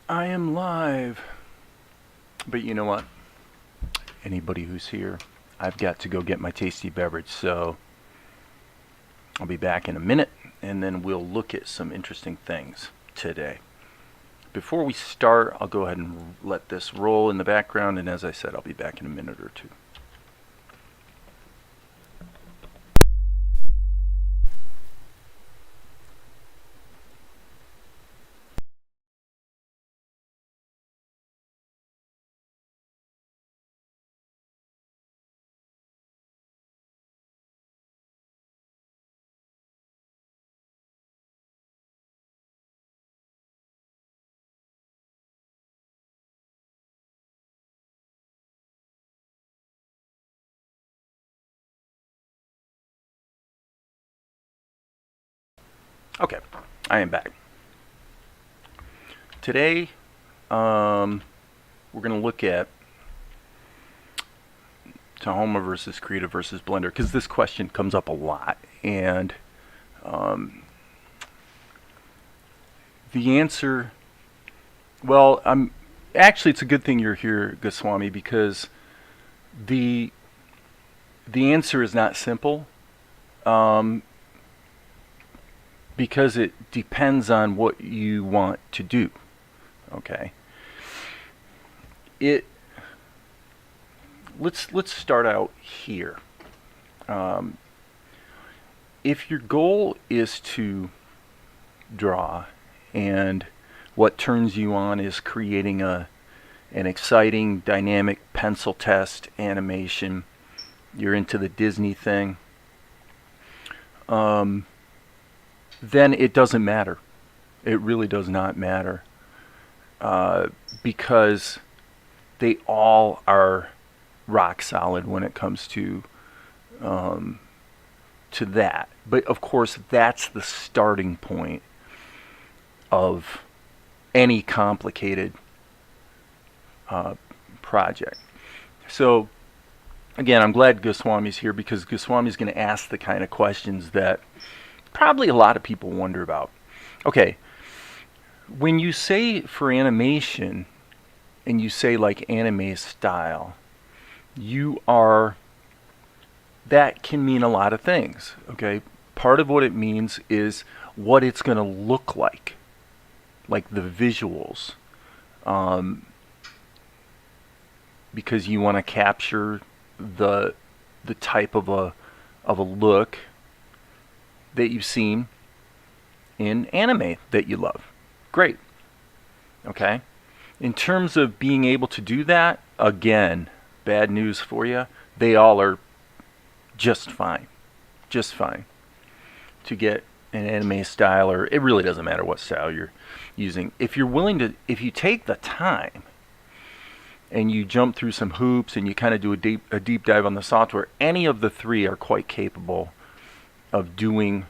I am live. But you know what? Anybody who's here, I've got to go get my tasty beverage, so I'll be back in a minute, and then we'll look at some interesting things today. Before we start, I'll go ahead and let this roll in the background, and as I said, I'll be back in a minute or two. Okay, I am back. Today, we're going to look at Tahoma versus Krita versus Blender, because this question comes up a lot, and the answer, well, actually it's a good thing you're here, Goswami, because the answer is not simple, because it depends on what you want to do. Okay. Let's start out here. If your goal is to draw, and what turns you on is creating an exciting, dynamic pencil test animation, you're into the Disney thing, then it doesn't matter. It really does not matter, because they all are rock solid when it comes to that. But of course, that's the starting point of any complicated project. So again, I'm glad Goswami's here, because Goswami's going to ask the kind of questions that probably a lot of people wonder about. Okay, when you say for animation, and you say like anime style, that can mean a lot of things. Okay, part of what it means is what it's going to look like the visuals, because you want to capture the type of a look that you've seen in anime that you love. Great. Okay. In terms of being able to do that, again, bad news for you, they all are just fine. Just fine to get an anime style, or it really doesn't matter what style you're using. If you're willing to, if you take the time and you jump through some hoops and you kind of do a deep dive on the software, any of the three are quite capable of doing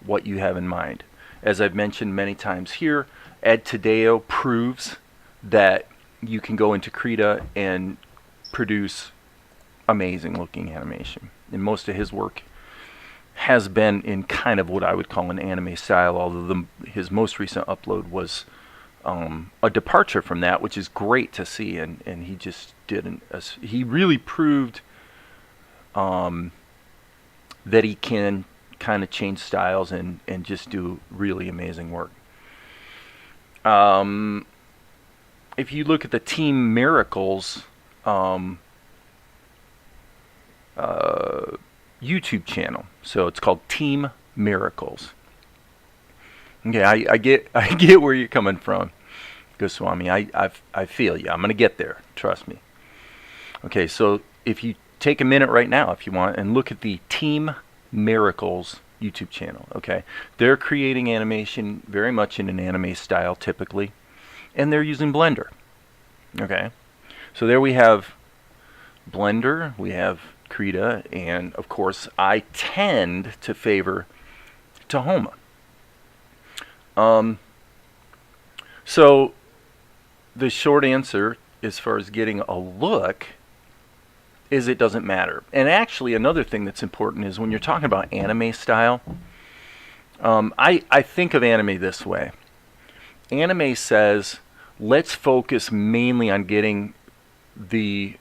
what you have in mind. As I've mentioned many times here, Ed Tadeo proves that you can go into Krita and produce amazing looking animation. And most of his work has been in kind of what I would call an anime style, although his most recent upload was a departure from that, which is great to see. And he just he really proved that he can kind of change styles and just do really amazing work. If you look at the Team Miracles YouTube channel, so it's called Team Miracles. Okay, I get where you're coming from, Goswami. I feel you. I'm gonna get there. Trust me. Okay, so if you take a minute right now, if you want, and look at the Team Miracles YouTube channel. Okay, they're creating animation very much in an anime style typically, and they're using Blender. Okay, so there we have Blender, we have Krita, and of course I tend to favor Tahoma. So the short answer as far as getting a look is it doesn't matter. And actually another thing that's important is when you're talking about anime style, I think of anime this way. Anime says, let's focus mainly on getting the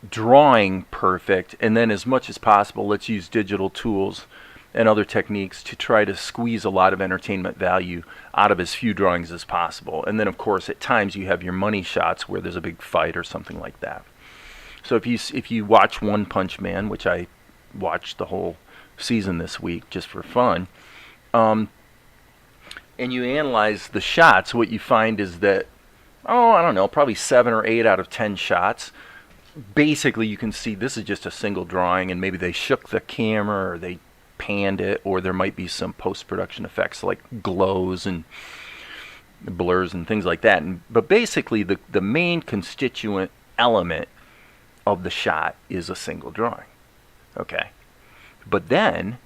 drawing perfect, and then as much as possible, let's use digital tools and other techniques to try to squeeze a lot of entertainment value out of as few drawings as possible. And then, of course, at times you have your money shots where there's a big fight or something like that. So if you watch One Punch Man, which I watched the whole season this week just for fun, and you analyze the shots, what you find is that, I don't know, probably 7 or 8 out of 10 shots, basically you can see this is just a single drawing, and maybe they shook the camera or they panned it, or there might be some post-production effects like glows and blurs and things like that. But basically the main constituent element of the shot is a single drawing. Okay. But then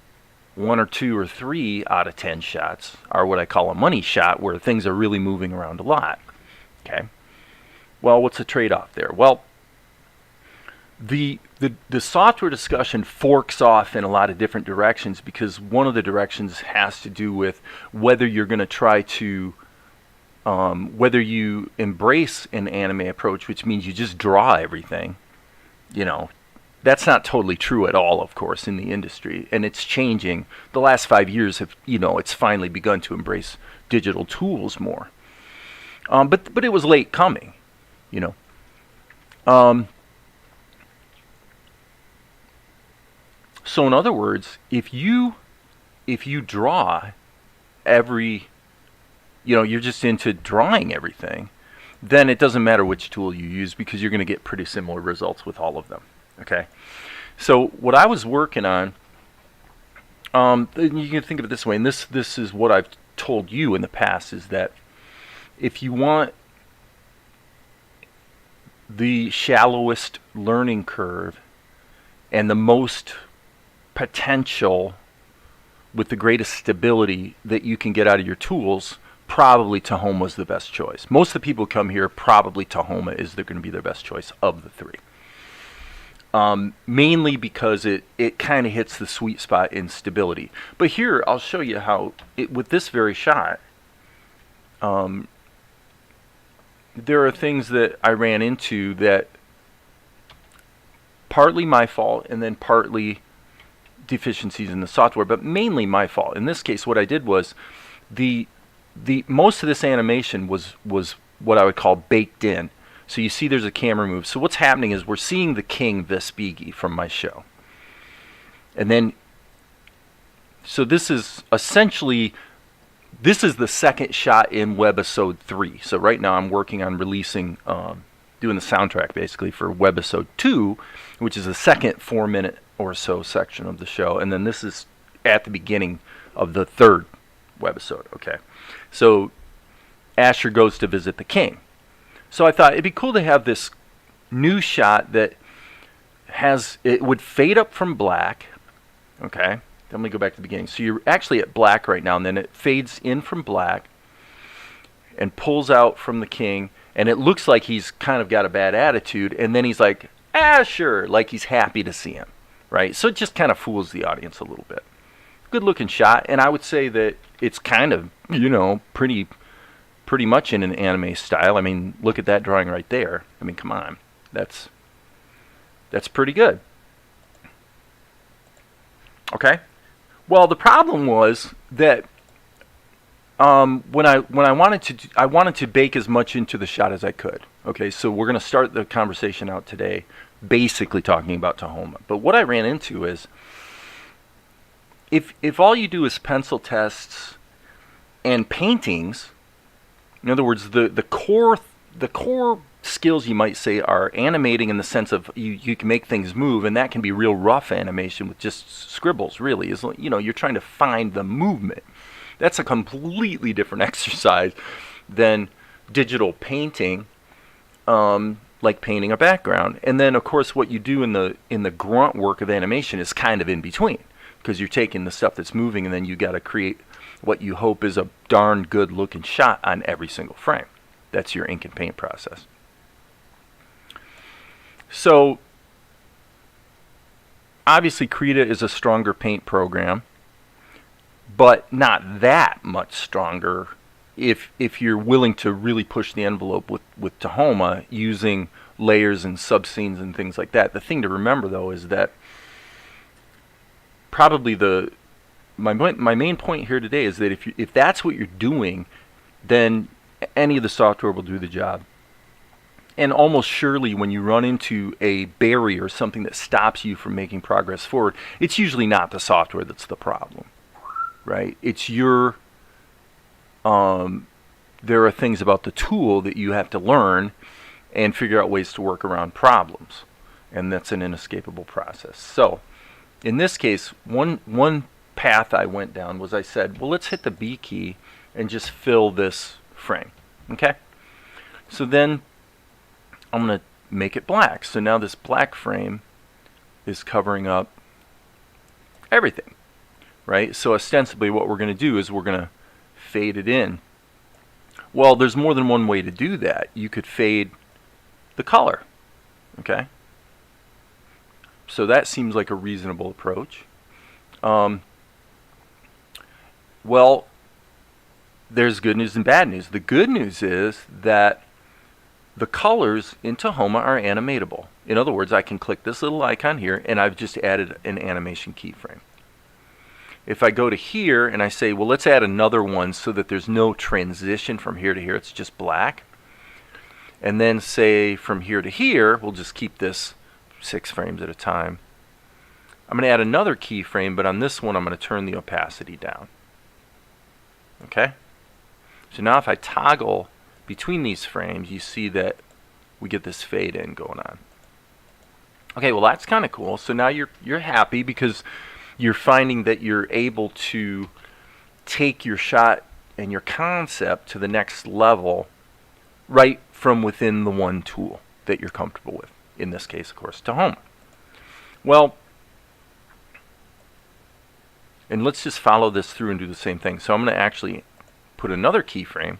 1 or 2 or 3 out of 10 shots are what I call a money shot, where things are really moving around a lot. Okay. Well, what's the trade-off there? Well, the software discussion forks off in a lot of different directions, because one of the directions has to do with whether you're going to try to whether you embrace an anime approach, which means you just draw everything. That's not totally true at all, of course, in the industry, and it's changing. The last 5 years have, it's finally begun to embrace digital tools more. But it was late coming, So in other words, if you draw every, you're just into drawing everything, then it doesn't matter which tool you use, because you're going to get pretty similar results with all of them. Okay, so what I was working on, you can think of it this way, and this is what I've told you in the past, is that if you want the shallowest learning curve and the most potential with the greatest stability that you can get out of your tools, probably Tahoma is the best choice. Most of the people who come here, probably Tahoma is going to be their best choice of the 3. Mainly because it kind of hits the sweet spot in stability. But here, I'll show you how, with this very shot, there are things that I ran into that partly my fault and then partly deficiencies in the software, but mainly my fault. In this case, what I did was the most of this animation was what I would call baked in. So you see there's a camera move. So what's happening is we're seeing the king Vespigi from my show. And then, so this is essentially, this is the second shot in Webisode 3. So right now I'm working on releasing, doing the soundtrack basically for Webisode 2, which is the second 4-minute or so section of the show. And then this is at the beginning of the 3rd webisode. Okay. So Asher goes to visit the king. So I thought it'd be cool to have this new shot that it would fade up from black. Okay. Then let me go back to the beginning. So you're actually at black right now, and then it fades in from black and pulls out from the king, and it looks like he's kind of got a bad attitude, and then he's like, Asher, like he's happy to see him, right? So it just kind of fools the audience a little bit. Good looking shot, and I would say that it's kind of, pretty much in an anime style. I mean, look at that drawing right there. I mean, come on. That's pretty good. Okay? Well, the problem was that when I wanted to bake as much into the shot as I could. Okay, so we're going to start the conversation out today basically talking about Tahoma. But what I ran into is if all you do is pencil tests and paintings, in other words, the core skills, you might say, are animating in the sense of you can make things move, and that can be real rough animation with just scribbles, really. You're trying to find the movement. That's a completely different exercise than digital painting, like painting a background. And then, of course, what you do in the grunt work of animation is kind of in between, because you're taking the stuff that's moving, and then you got to create what you hope is a darn good looking shot on every single frame. That's your ink and paint process. So obviously Krita is a stronger paint program, but not that much stronger if you're willing to really push the envelope with Tahoma using layers and subscenes and things like that. The thing to remember though is that probably my main point here today is that if that's what you're doing, then any of the software will do the job. And almost surely when you run into a barrier, something that stops you from making progress forward, it's usually not the software that's the problem, right? It's your there are things about the tool that you have to learn and figure out ways to work around problems, and that's an inescapable process. So in this case, one path I went down was I said, well, let's hit the B key and just fill this frame. Okay, so then I'm going to make it black. So now this black frame is covering up everything, right? So ostensibly what we're going to do is we're going to fade it in. Well, there's more than one way to do that. You could fade the color, okay? So that seems like a reasonable approach. Well, there's good news and bad news. The good news is that the colors in Tahoma are animatable. In other words, I can click this little icon here and I've just added an animation keyframe. If I go to here and I say, well, let's add another one so that there's no transition from here to here, it's just black. And then say from here to here, we'll just keep this 6 frames at a time. I'm going to add another keyframe, but on this one I'm going to turn the opacity down. Okay? So now if I toggle between these frames, you see that we get this fade in going on. Okay, well that's kind of cool. So now you're happy because you're finding that you're able to take your shot and your concept to the next level right from within the one tool that you're comfortable with. In this case, of course, Tahoma. Well, and let's just follow this through and do the same thing. So I'm going to actually put another keyframe.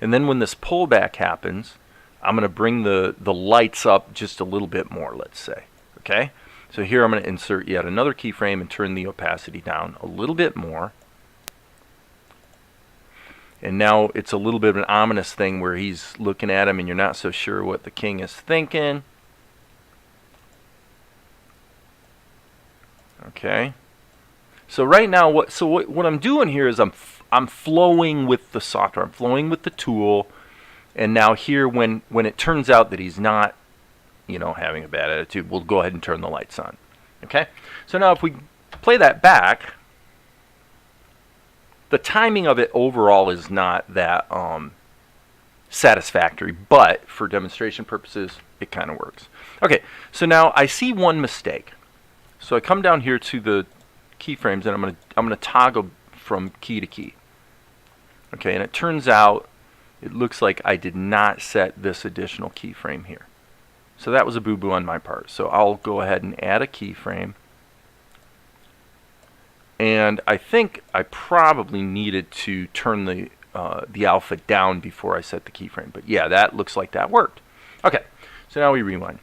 And then when this pullback happens, I'm going to bring the lights up just a little bit more, let's say. Okay? So here I'm going to insert yet another keyframe and turn the opacity down a little bit more. And now it's a little bit of an ominous thing where he's looking at him and you're not so sure what the king is thinking. Okay? So right now, what I'm doing here is I'm flowing with the software. I'm flowing with the tool. And now here, when it turns out that he's not, having a bad attitude, we'll go ahead and turn the lights on. Okay? So now if we play that back, the timing of it overall is not that satisfactory, but for demonstration purposes, it kind of works. Okay, so now I see one mistake. So I come down here to the keyframes, and I'm gonna toggle from key to key. Okay, and it turns out it looks like I did not set this additional keyframe here. So that was a boo-boo on my part. So I'll go ahead and add a keyframe. And I think I probably needed to turn the alpha down before I set the keyframe. But yeah, that looks like that worked. Okay, so now we rewind.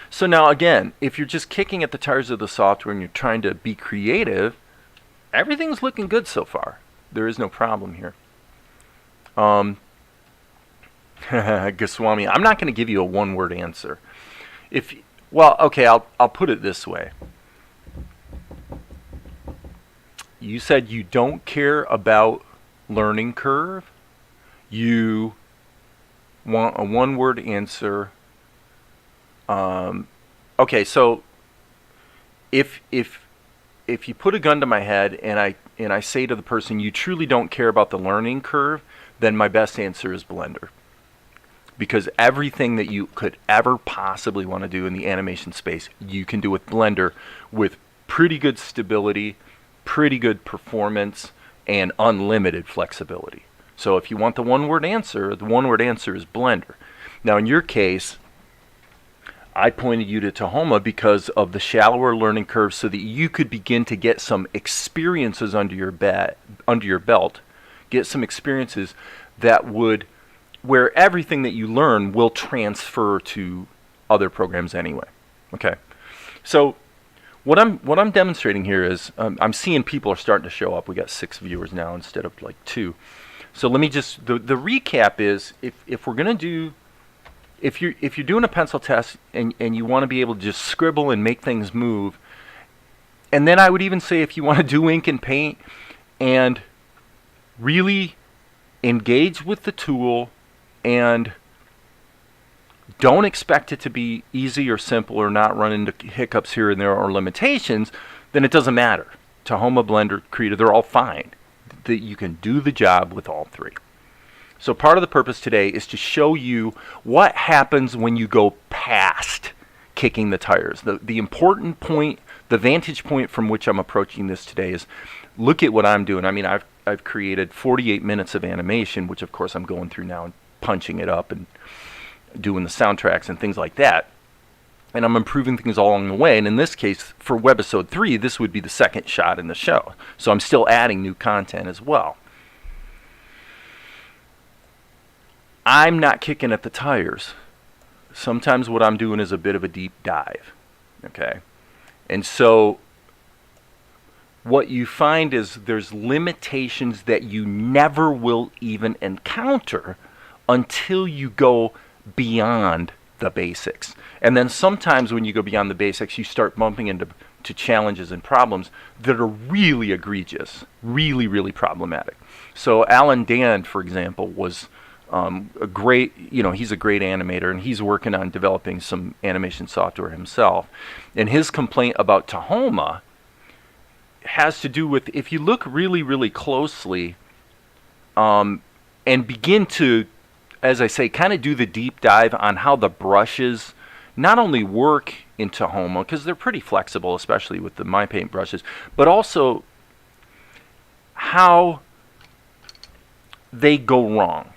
So now again, if you're just kicking at the tires of the software and you're trying to be creative, everything's looking good so far. There is no problem here. Goswami, I'm not going to give you a one-word answer. Well, okay, I'll put it this way. You said you don't care about learning curve. You want a one-word answer. Okay, so if you put a gun to my head and I say to the person, you truly don't care about the learning curve, then my best answer is Blender. Because everything that you could ever possibly want to do in the animation space, you can do with Blender with pretty good stability, pretty good performance, and unlimited flexibility. So if you want the one-word answer is Blender. Now in your case, I pointed you to Tahoma because of the shallower learning curve so that you could begin to get some experiences under your belt, get some experiences where everything that you learn will transfer to other programs anyway. Okay, so What I'm demonstrating here is I'm seeing people are starting to show up. We got 6 viewers now instead of like 2. So let me just the recap is if we're gonna do if you're doing a pencil test and you want to be able to just scribble and make things move, and then I would even say if you want to do ink and paint and really engage with the tool and don't expect it to be easy or simple or not run into hiccups here and there or limitations, then it doesn't matter. Tahoma, Blender, Krita, they're all fine. That you can do the job with all 3. So part of the purpose today is to show you what happens when you go past kicking the tires. The important point, the vantage point from which I'm approaching this today is look at what I'm doing. I mean, I've created 48 minutes of animation, which of course I'm going through now and punching it up and doing the soundtracks and things like that. And I'm improving things all along the way. And in this case, for webisode 3, this would be the second shot in the show. So I'm still adding new content as well. I'm not kicking at the tires. Sometimes what I'm doing is a bit of a deep dive. Okay? And so what you find is there's limitations that you never will even encounter until you go beyond the basics. And then sometimes when you go beyond the basics, you start bumping into challenges and problems that are really egregious, really, really problematic. So Alan Dan, for example, was a great, he's a great animator, and he's working on developing some animation software himself. And his complaint about Tahoma has to do with, if you look really, really closely and begin to, as I say, kind of do the deep dive on how the brushes not only work in Tahoma, because they're pretty flexible, especially with the My Paint brushes, but also how they go wrong.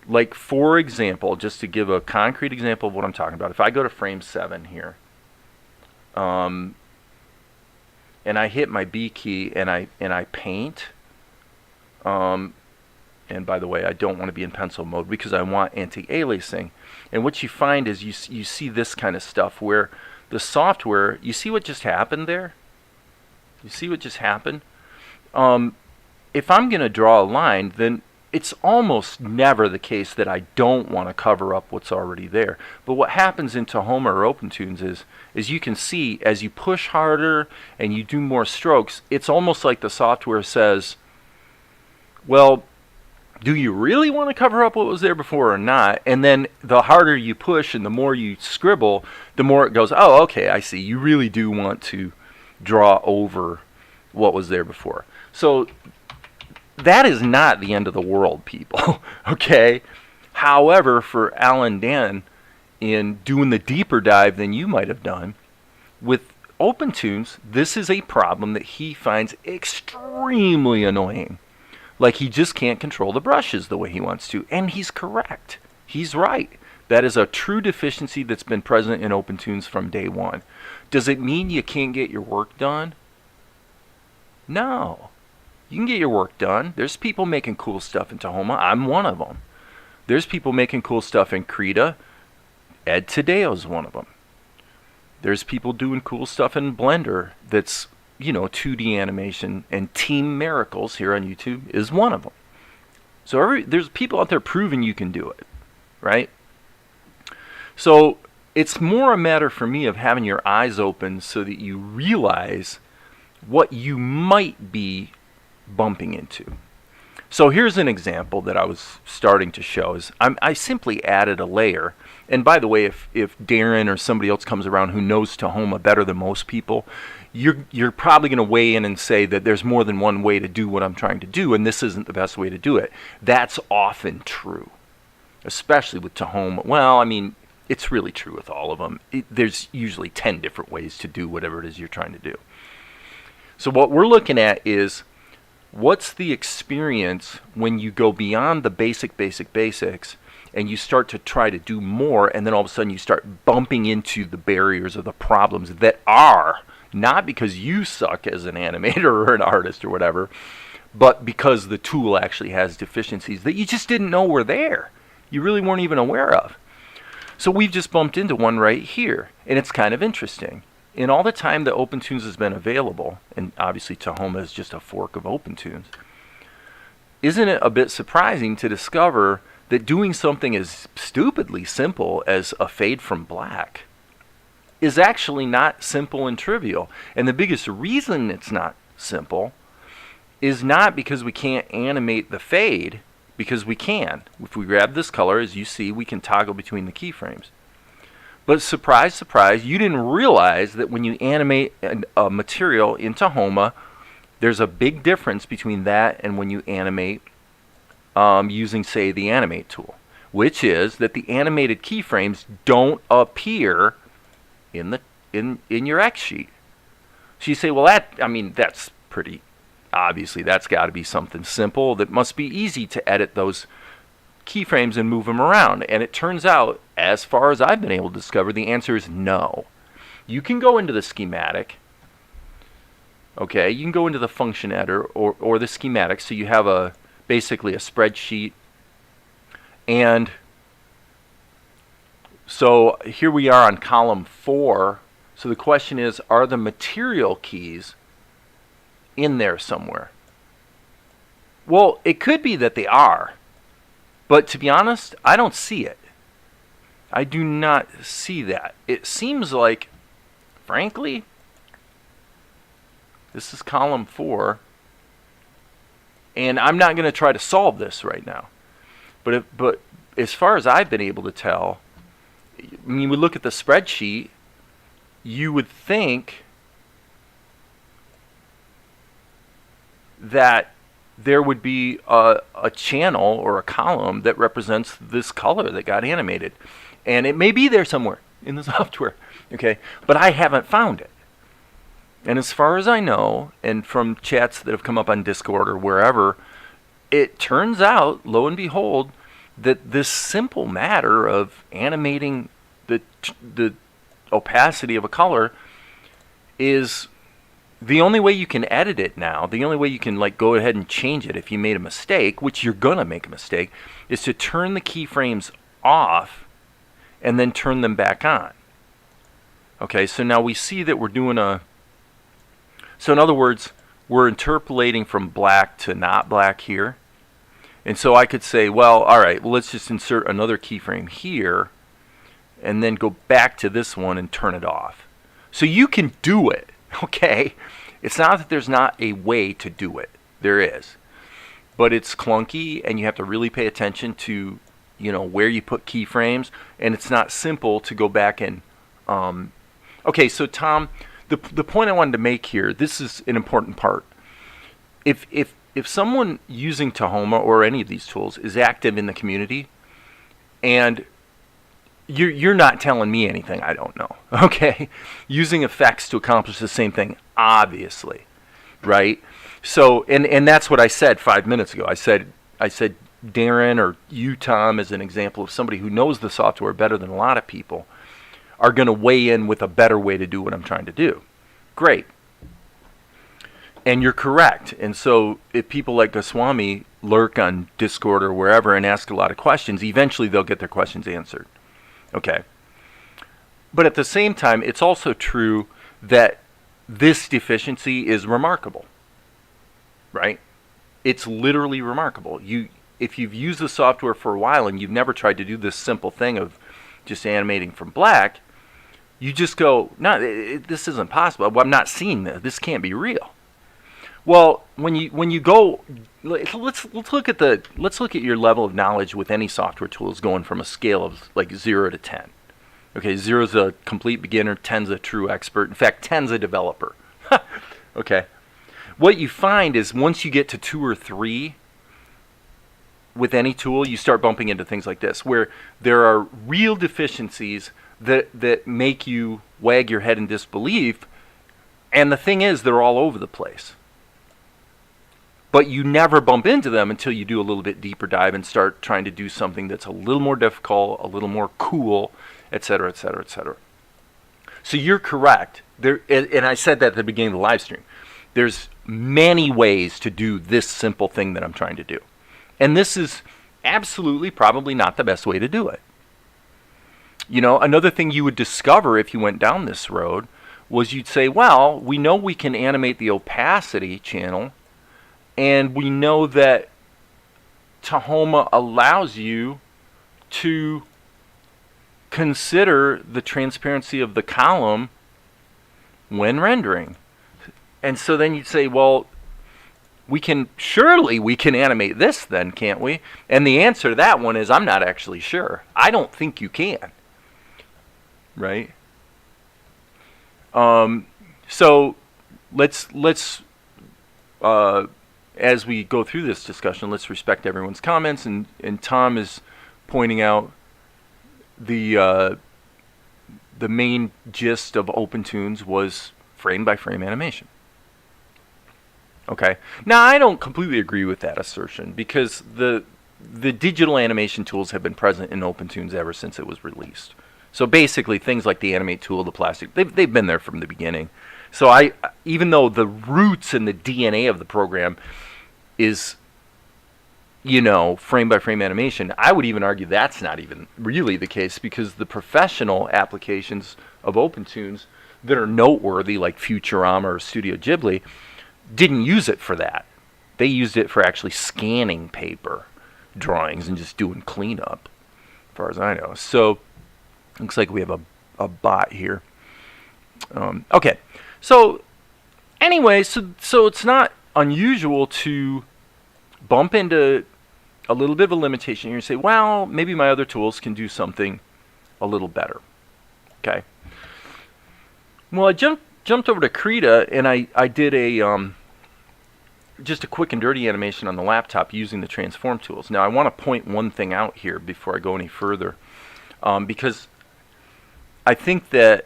Like, for example, just to give a concrete example of what I'm talking about, if I go to frame 7 here, and I hit my B key and I paint, and by the way, I don't want to be in pencil mode because I want anti-aliasing. And what you find is you see this kind of stuff where the software, you see what just happened there? You see what just happened? If I'm going to draw a line, then it's almost never the case that I don't want to cover up what's already there. But what happens in Tahoma or OpenTunes is you can see as you push harder and you do more strokes, it's almost like the software says, well, do you really want to cover up what was there before or not? And then the harder you push and the more you scribble, the more it goes, oh, okay, I see. You really do want to draw over what was there before. So that is not the end of the world, people. Okay? However, for Alan Dan, in doing the deeper dive than you might have done, with OpenTunes, this is a problem that he finds extremely annoying. Like, he just can't control the brushes the way he wants to. And he's correct. He's right. That is a true deficiency that's been present in OpenTunes from day one. Does it mean you can't get your work done? No. You can get your work done. There's people making cool stuff in Tahoma. I'm one of them. There's people making cool stuff in Krita. Ed Tadeo's one of them. There's people doing cool stuff in Blender that's 2D animation, and Team Miracles here on YouTube is one of them. So there's people out there proving you can do it, right? So it's more a matter for me of having your eyes open so that you realize what you might be bumping into. So here's an example that I was starting to show. I simply added a layer. And by the way, if Darren or somebody else comes around who knows Tahoma better than most people, you're probably going to weigh in and say that there's more than one way to do what I'm trying to do, and this isn't the best way to do it. That's often true, especially with Tahoma. Well, I mean, it's really true with all of them. There's usually 10 different ways to do whatever it is you're trying to do. So what we're looking at is, what's the experience when you go beyond the basics and you start to try to do more, and then all of a sudden you start bumping into the barriers or the problems that are not because you suck as an animator or an artist or whatever, but because the tool actually has deficiencies that you just didn't know were there. You really weren't even aware of. So we've just bumped into one right here, and it's kind of interesting. in all the time that OpenTunes has been available, and obviously Tahoma is just a fork of OpenTunes, isn't it a bit surprising to discover that doing something as stupidly simple as a fade from black is actually not simple and trivial? And the biggest reason it's not simple is not because we can't animate the fade, because we can. If we grab this color, as you see, we can toggle between the keyframes. But surprise, surprise, you didn't realize that when you animate a material in Tahoma, there's a big difference between that and when you animate using, say, the animate tool, which is that the animated keyframes don't appear in your X sheet. So you say, well, that's pretty obviously, that's got to be something simple. That must be easy to edit those keyframes and move them around. And it turns out, as far as I've been able to discover, the answer is no. You can go into the schematic. Okay, you can go into the function editor or the schematic. So you have basically a spreadsheet. And so here we are on column 4. So the question is, are the material keys in there somewhere? Well, it could be that they are. But to be honest, I don't see it. I do not see that. It seems like, frankly, this is column 4. And I'm not going to try to solve this right now. But as far as I've been able to tell, when you look at the spreadsheet, you would think that there would be a channel or a column that represents this color that got animated. And it may be there somewhere in the software, okay? But I haven't found it. And as far as I know, and from chats that have come up on Discord or wherever, it turns out, lo and behold, that this simple matter of animating the opacity of a color is the only way you can edit it now. The only way you can go ahead and change it if you made a mistake, which you're gonna make a mistake, is to turn the keyframes off and then turn them back on. Okay, so now we see that we're doing so in other words, we're interpolating from black to not black here. And so I could say, well, all right, well, let's just insert another keyframe here and then go back to this one and turn it off. So you can do it, okay? It's not that there's not a way to do it. There is. But it's clunky, and you have to really pay attention to, where you put keyframes, and it's not simple to go back and okay, so Tom, the point I wanted to make here, this is an important part. If someone using Tahoma or any of these tools is active in the community, and you're not telling me anything I don't know, okay? Using effects to accomplish the same thing, obviously, right? So, and that's what I said 5 minutes ago. I said Darren or you, Tom, as an example of somebody who knows the software better than a lot of people, are going to weigh in with a better way to do what I'm trying to do. Great. And you're correct. And so if people like Goswami lurk on Discord or wherever and ask a lot of questions, eventually they'll get their questions answered. Okay. But at the same time, it's also true that this deficiency is remarkable. Right? It's literally remarkable. If you've used the software for a while and you've never tried to do this simple thing of just animating from black, you just go, no, this isn't possible. Well, I'm not seeing this. This can't be real. Well, when you go, let's look at your level of knowledge with any software tools going from a scale of 0 to 10. Okay, 0 is a complete beginner, 10 is a true expert. In fact, 10 is a developer. Okay. What you find is once you get to 2 or 3 with any tool, you start bumping into things like this, where there are real deficiencies that make you wag your head in disbelief. And the thing is, they're all over the place. But you never bump into them until you do a little bit deeper dive and start trying to do something that's a little more difficult, a little more cool, etc., etc., etc. So you're correct. And I said that at the beginning of the live stream. There's many ways to do this simple thing that I'm trying to do. And this is absolutely probably not the best way to do it. Another thing you would discover if you went down this road was you'd say, well, we know we can animate the opacity channel, and we know that Tahoma allows you to consider the transparency of the column when rendering. And so then you'd say, well, surely we can animate this then, can't we? And the answer to that one is, I'm not actually sure. I don't think you can. Right? So let's as we go through this discussion, let's respect everyone's comments. And Tom is pointing out the main gist of OpenTunes was frame-by-frame animation. Okay. Now, I don't completely agree with that assertion, because the digital animation tools have been present in OpenTunes ever since it was released. So basically, things like the Animate tool, the plastic, they've been there from the beginning. So even though the roots and the DNA of the program is, frame-by-frame animation, I would even argue that's not even really the case, because the professional applications of OpenTunes that are noteworthy, like Futurama or Studio Ghibli, didn't use it for that. They used it for actually scanning paper drawings and just doing cleanup, as far as I know. So, looks like we have a bot here. Okay, so anyway, so it's not unusual to bump into a little bit of a limitation here and say, well, maybe my other tools can do something a little better. Okay. Well, I jumped over to Krita, and I did just a quick and dirty animation on the laptop using the transform tools. Now, I want to point one thing out here before I go any further, because I think that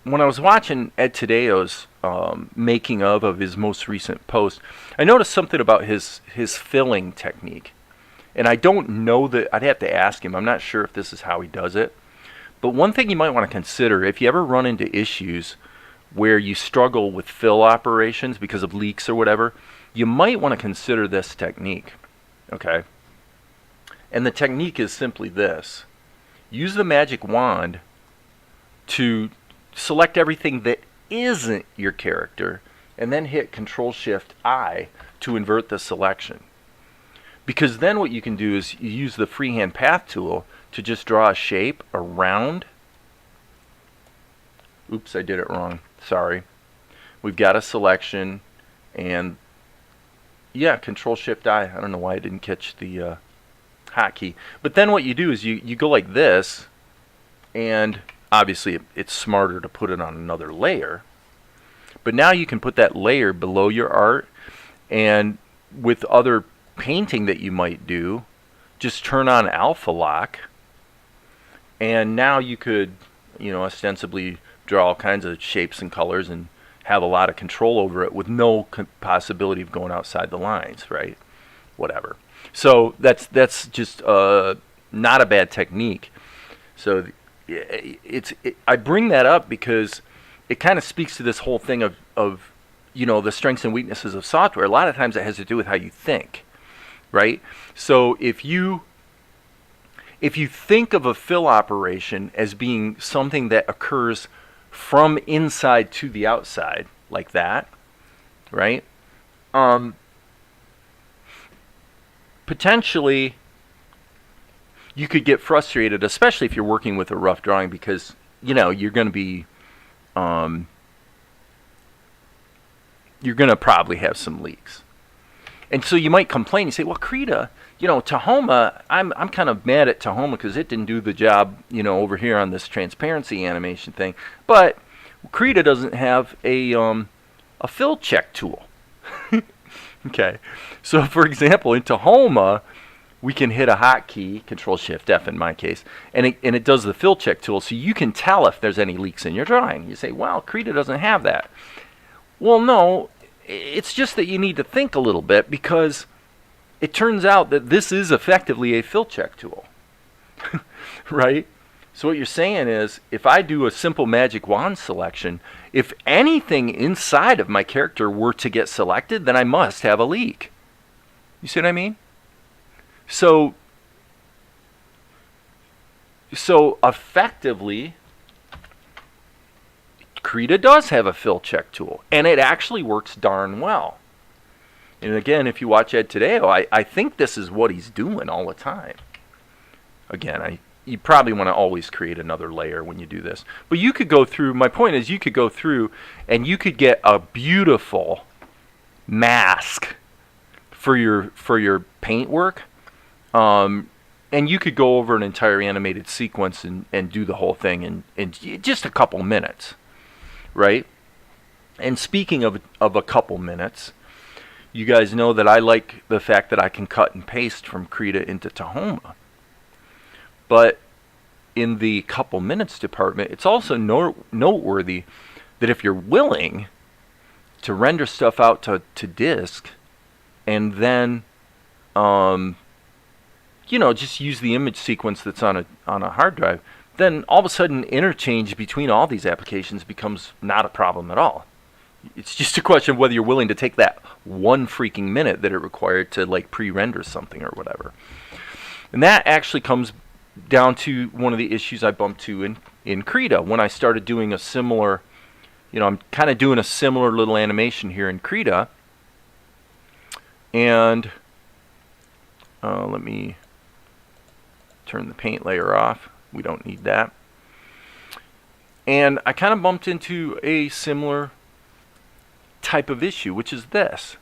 when I was watching Ed Tadeo's making of his most recent post, I noticed something about his filling technique. And I don't know that, I'd have to ask him. I'm not sure if this is how he does it. But one thing you might want to consider, if you ever run into issues where you struggle with fill operations because of leaks or whatever, you might want to consider this technique. Okay? And the technique is simply this. Use the magic wand to select everything that isn't your character, and then hit Control-Shift-I to invert the selection. Because then what you can do is you use the freehand path tool to just draw a shape around. Oops, I did it wrong. Sorry. We've got a selection, and yeah, Control-Shift-I. I don't know why I didn't catch the hotkey. But then what you do is you go like this, and obviously it's smarter to put it on another layer. But now you can put that layer below your art, and with other painting that you might do, just turn on alpha lock, and now you could, ostensibly draw all kinds of shapes and colors and have a lot of control over it with no possibility of going outside the lines, right? Whatever. So that's just not a bad technique. So I bring that up because it kind of speaks to this whole thing of the strengths and weaknesses of software. A lot of times it has to do with how you think, right? So if you think of a fill operation as being something that occurs from inside to the outside, like that, right? Potentially, you could get frustrated, especially if you're working with a rough drawing, because you're going to be you're going to probably have some leaks. And so you might complain. You say, well, Krita, Tahoma, I'm kind of mad at Tahoma because it didn't do the job, over here on this transparency animation thing. But Krita doesn't have a fill check tool. Okay. So, for example, in Tahoma, we can hit a hotkey, Control-Shift-F in my case, and it does the fill check tool, so you can tell if there's any leaks in your drawing. You say, well, Krita doesn't have that. Well, no, it's just that you need to think a little bit, because it turns out that this is effectively a fill check tool, right? So what you're saying is, if I do a simple magic wand selection, if anything inside of my character were to get selected, then I must have a leak. You see what I mean? So effectively, Krita does have a fill check tool, and it actually works darn well. And again, if you watch Ed Tadeo, I think this is what he's doing all the time. Again, you probably want to always create another layer when you do this. But you could go through, my point is you could go through and you could get a beautiful mask for your paint work. And you could go over an entire animated sequence and do the whole thing in just a couple minutes, right? And speaking of a couple minutes, you guys know that I like the fact that I can cut and paste from Krita into Tahoma. But in the couple minutes department, it's also noteworthy that if you're willing to render stuff out to disk and then just use the image sequence that's on a hard drive, then all of a sudden interchange between all these applications becomes not a problem at all. It's just a question of whether you're willing to take that one freaking minute that it required to like pre-render something or whatever. And that actually comes down to one of the issues I bumped to in Krita when I started doing a similar, I'm kind of doing a similar little animation here in Krita. And let me turn the paint layer off. We don't need that. And I kind of bumped into a similar type of issue, which is this.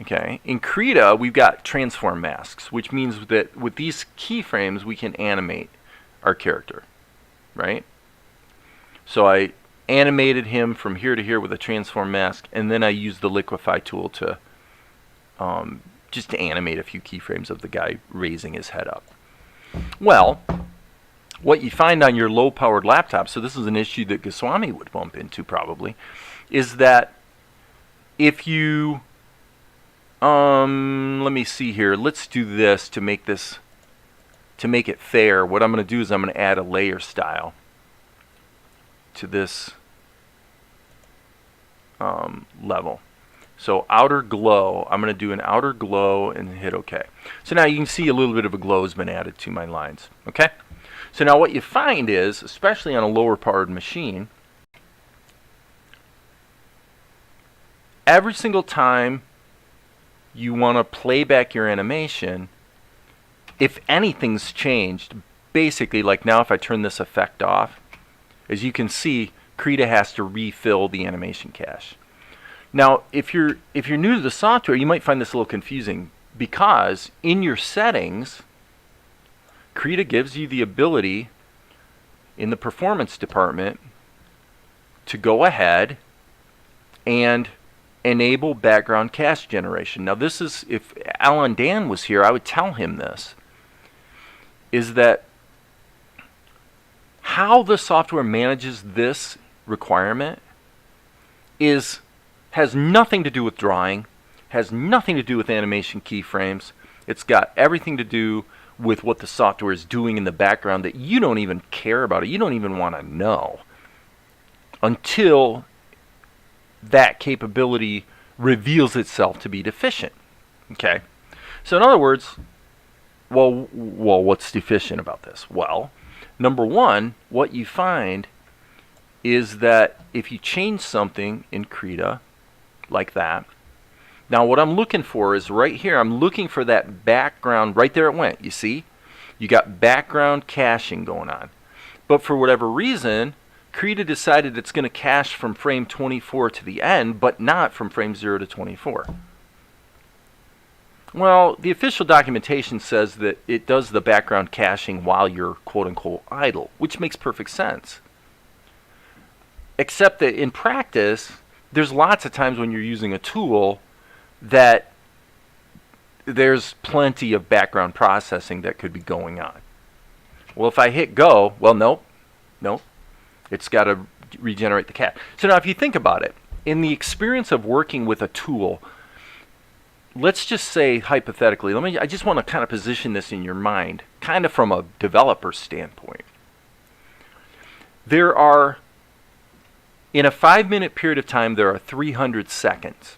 Okay, in Krita we've got transform masks, which means that with these keyframes we can animate our character, right? So I animated him from here to here with a transform mask, and then I used the liquify tool to just to animate a few keyframes of the guy raising his head up. Well, what you find on your low-powered laptop, so this is an issue that Goswami would bump into probably, is that if you, let me see here, let's do this to make it fair. What I'm going to do is I'm going to add a layer style to this level. So outer glow, I'm going to do an outer glow and hit OK. So now you can see a little bit of a glow has been added to my lines. Okay. So now what you find is, especially on a lower powered machine, every single time you want to play back your animation, if anything's changed, basically like now if I turn this effect off, as you can see, Krita has to refill the animation cache. Now, if you're new to the software, you might find this a little confusing because in your settings, Krita gives you the ability in the performance department to go ahead and enable background cache generation. Now this is, if Alan Dan was here, I would tell him this, is that how the software manages this requirement has nothing to do with drawing, has nothing to do with animation keyframes. It's got everything to do with what the software is doing in the background that you don't even care about it. You don't even want to know until that capability reveals itself to be deficient. Okay? So in other words, well, what's deficient about this? Well, number one, what you find is that if you change something in Krita like that, now what I'm looking for is right here, I'm looking for that background, right there it went, you see? You got background caching going on. But for whatever reason, Krita decided it's going to cache from frame 24 to the end, but not from frame 0 to 24. Well, the official documentation says that it does the background caching while you're quote-unquote idle, which makes perfect sense. Except that in practice, there's lots of times when you're using a tool that there's plenty of background processing that could be going on. Well, if I hit go, well, nope. It's got to regenerate the cache. So now if you think about it, in the experience of working with a tool, let's just say hypothetically, I just want to kind of position this in your mind, kind of from a developer standpoint. There are, in a 5-minute period of time, there are 300 seconds.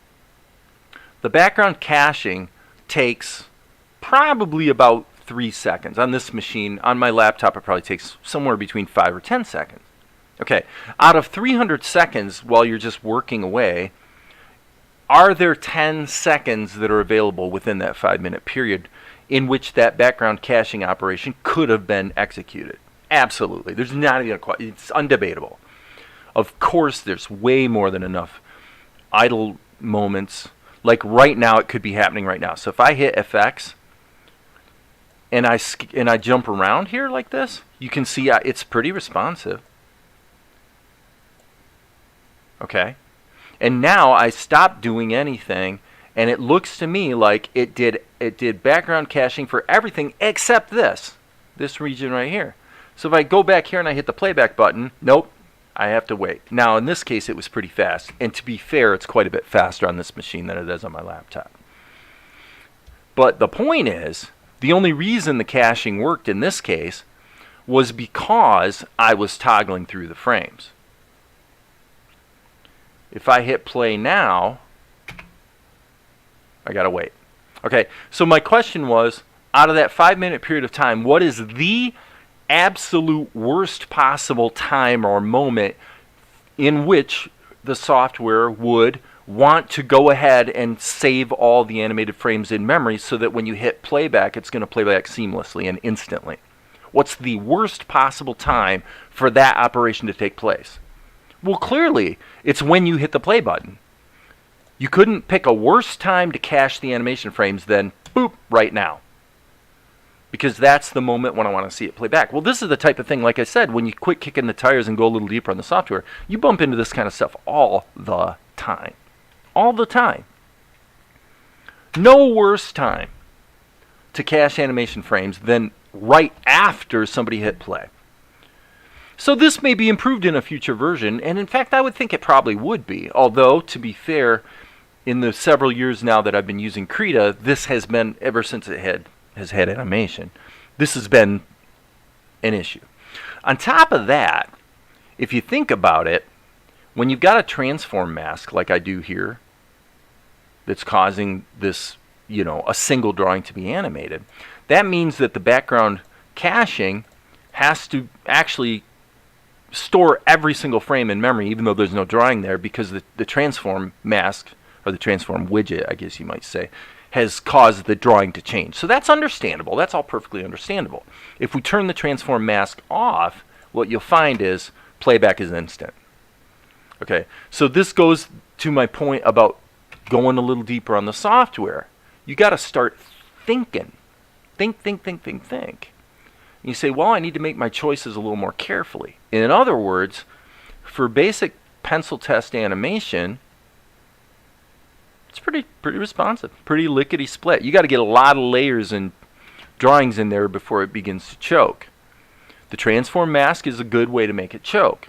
The background caching takes probably about 3 seconds. On this machine, on my laptop, it probably takes somewhere between 5 or 10 seconds. Okay, out of 300 seconds while you're just working away, are there 10 seconds that are available within that 5-minute period in which that background caching operation could have been executed? Absolutely. There's not even it's undebatable. Of course, there's way more than enough idle moments. Like right now, it could be happening right now. So if I hit FX and I jump around here like this, you can see it's pretty responsive. Okay, and now I stopped doing anything, and it looks to me like it did background caching for everything except this region right here. So if I go back here and I hit the playback button, nope, I have to wait. Now in this case it was pretty fast, and to be fair, it's quite a bit faster on this machine than it is on my laptop. But the point is, the only reason the caching worked in this case was because I was toggling through the frames. If I hit play now, I gotta wait. Okay, so my question was, out of that 5-minute period of time, what is the absolute worst possible time or moment in which the software would want to go ahead and save all the animated frames in memory so that when you hit playback, it's going to play back seamlessly and instantly? What's the worst possible time for that operation to take place? Well, clearly, it's when you hit the play button. You couldn't pick a worse time to cache the animation frames than, boop, right now. Because that's the moment when I want to see it play back. Well, this is the type of thing, like I said, when you quit kicking the tires and go a little deeper on the software, you bump into this kind of stuff all the time. All the time. No worse time to cache animation frames than right after somebody hit play. So this may be improved in a future version, and in fact I would think it probably would be. Although, to be fair, in the several years now that I've been using Krita, this has been, ever since it has had animation, this has been an issue. On top of that, if you think about it, when you've got a transform mask like I do here, that's causing this, a single drawing to be animated, that means that the background caching has to actually store every single frame in memory, even though there's no drawing there, because the transform mask, or the transform widget, I guess you might say, has caused the drawing to change. So that's understandable. That's all perfectly understandable. If we turn the transform mask off, what you'll find is playback is instant. Okay, so this goes to my point about going a little deeper on the software. You got to start thinking. Think. You say, well, I need to make my choices a little more carefully. In other words, for basic pencil test animation, it's pretty responsive, pretty lickety split. You got to get a lot of layers and drawings in there before it begins to choke. The transform mask is a good way to make it choke,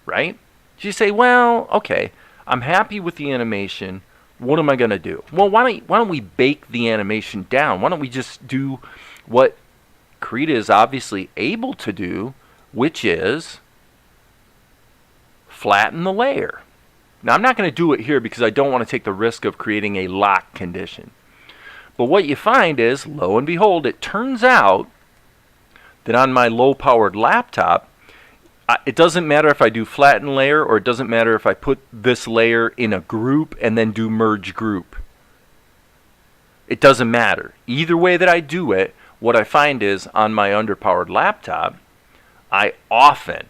right? So you say, well, okay, I'm happy with the animation. What am I going to do? Well, why don't we bake the animation down? Why don't we just do what Krita is obviously able to do, which is flatten the layer. Now, I'm not going to do it here because I don't want to take the risk of creating a lock condition. But what you find is, lo and behold, it turns out that on my low-powered laptop, it doesn't matter if I do flatten layer, or it doesn't matter if I put this layer in a group and then do merge group. It doesn't matter. Either way that I do it, what I find is on my underpowered laptop, I often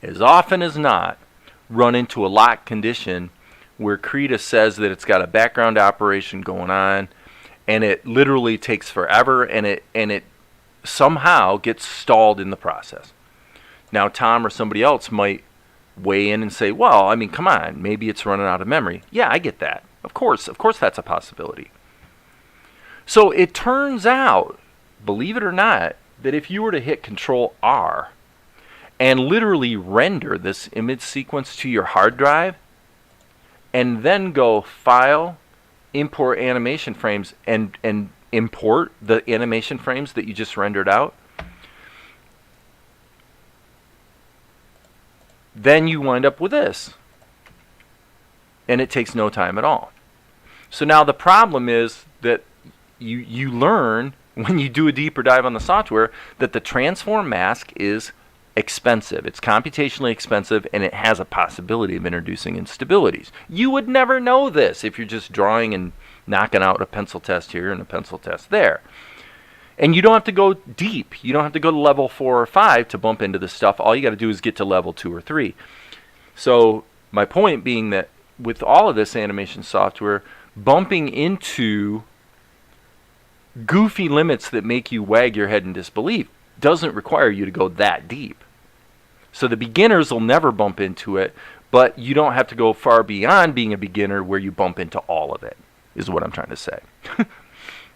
as not, run into a lock condition where Krita says that it's got a background operation going on, and it literally takes forever, and it somehow gets stalled in the process. Now, Tom or somebody else might weigh in and say, well, I mean, come on, maybe it's running out of memory. Yeah, I get that. Of course that's a possibility. So it turns out, believe it or not, that if you were to hit Control R and literally render this image sequence to your hard drive, and then go File, Import Animation Frames, and import the animation frames that you just rendered out, then you wind up with this. And it takes no time at all. So now the problem is that you learn, when you do a deeper dive on the software, that the transform mask is expensive. It's computationally expensive, and it has a possibility of introducing instabilities. You would never know this if you're just drawing and knocking out a pencil test here and a pencil test there. And you don't have to go deep. You don't have to go to level 4 or 5 to bump into this stuff. All you got to do is get to level 2 or 3. So my point being that with all of this animation software, bumping into goofy limits that make you wag your head in disbelief doesn't require you to go that deep. So the beginners will never bump into it, but you don't have to go far beyond being a beginner where you bump into all of it, is what I'm trying to say.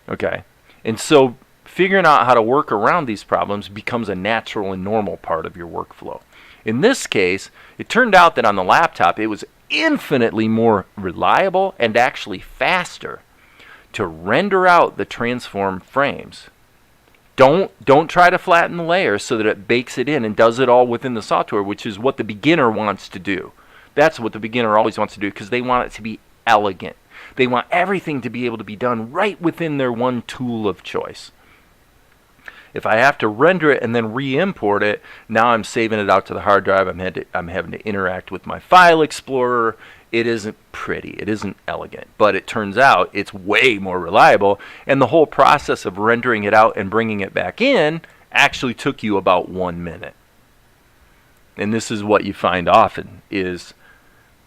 Okay? And so figuring out how to work around these problems becomes a natural and normal part of your workflow. In this case, it turned out that on the laptop, it was infinitely more reliable and actually faster to render out the transform frames. Don't try to flatten the layer so that it bakes it in and does it all within the software, which is what the beginner wants to do. That's what the beginner always wants to do, because they want it to be elegant. They want everything to be able to be done right within their one tool of choice. If I have to render it and then re-import it, now I'm saving it out to the hard drive. I'm having to interact with my file explorer. It isn't pretty. It isn't elegant. But it turns out it's way more reliable. And the whole process of rendering it out and bringing it back in actually took you about 1 minute. And this is what you find often is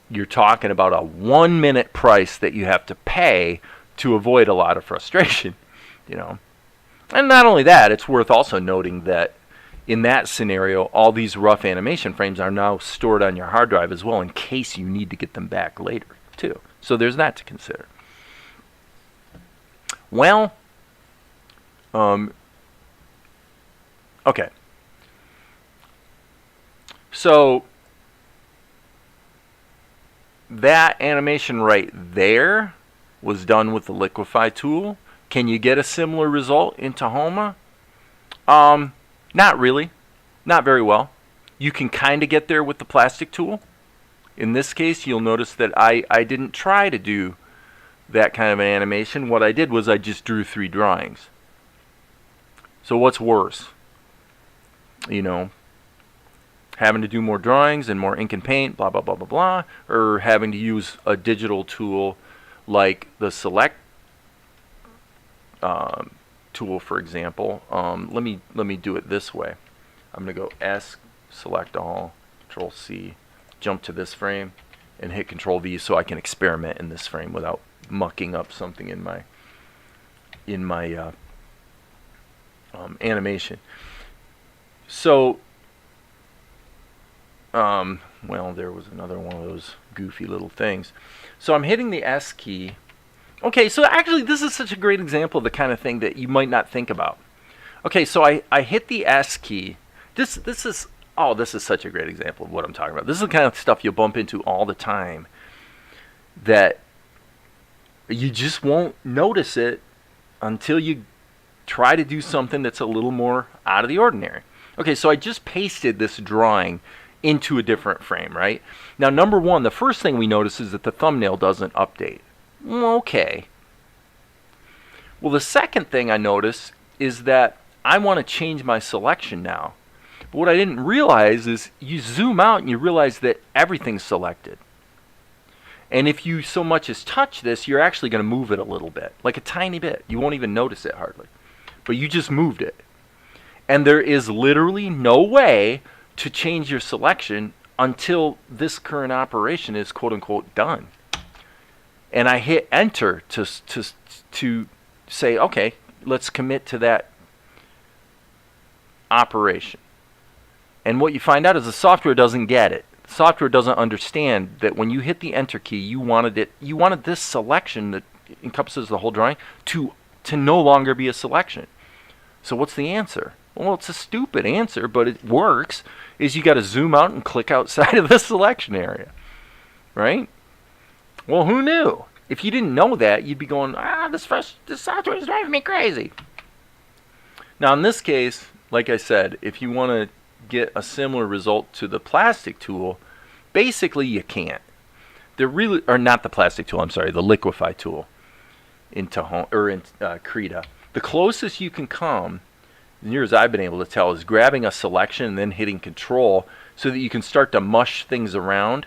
you're talking about a 1 minute price that you have to pay to avoid a lot of frustration, you know. And not only that, it's worth also noting that in that scenario, all these rough animation frames are now stored on your hard drive as well in case you need to get them back later, too. So there's that to consider. Well, okay. So that animation right there was done with the Liquify tool. Can you get a similar result in Tahoma? Not really. Not very well. You can kind of get there with the plastic tool. In this case, you'll notice that I didn't try to do that kind of an animation. What I did was I just drew 3 drawings. So what's worse? You know, having to do more drawings and more ink and paint, blah, blah, blah, blah, blah, or having to use a digital tool like the Select tool, for example. Let me do it this way. I'm going to go S, select all, Control C, jump to this frame, and hit Control V so I can experiment in this frame without mucking up something in my animation. So, well, there was another one of those goofy little things. So I'm hitting the S key. Okay, so actually this is such a great example of the kind of thing that you might not think about. Okay, so I hit the S key. This is such a great example of what I'm talking about. This is the kind of stuff you'll bump into all the time that you just won't notice it until you try to do something that's a little more out of the ordinary. Okay, so I just pasted this drawing into a different frame, right? Now, number one, the first thing we notice is that the thumbnail doesn't update. Okay. Well, the second thing I notice is that I want to change my selection now. But what I didn't realize is you zoom out and you realize that everything's selected. And if you so much as touch this, you're actually going to move it a little bit, like a tiny bit. You won't even notice it hardly. But you just moved it. And there is literally no way to change your selection until this current operation is quote-unquote done. And I hit enter to say, okay, let's commit to that operation. And what you find out is the software doesn't get it. The software doesn't understand that when you hit the enter key, you wanted this selection that encompasses the whole drawing to no longer be a selection. So what's the answer? Well, it's a stupid answer, but it works. Is you got to zoom out and click outside of the selection area, right? Well, who knew? If you didn't know that, you'd be going, this software is driving me crazy. Now, in this case, like I said, if you want to get a similar result to the plastic tool, basically you can't. They're really, or not the plastic tool, I'm sorry, the Liquify tool in Tahoma or in Krita. The closest you can come near as I've been able to tell, is grabbing a selection and then hitting control so that you can start to mush things around,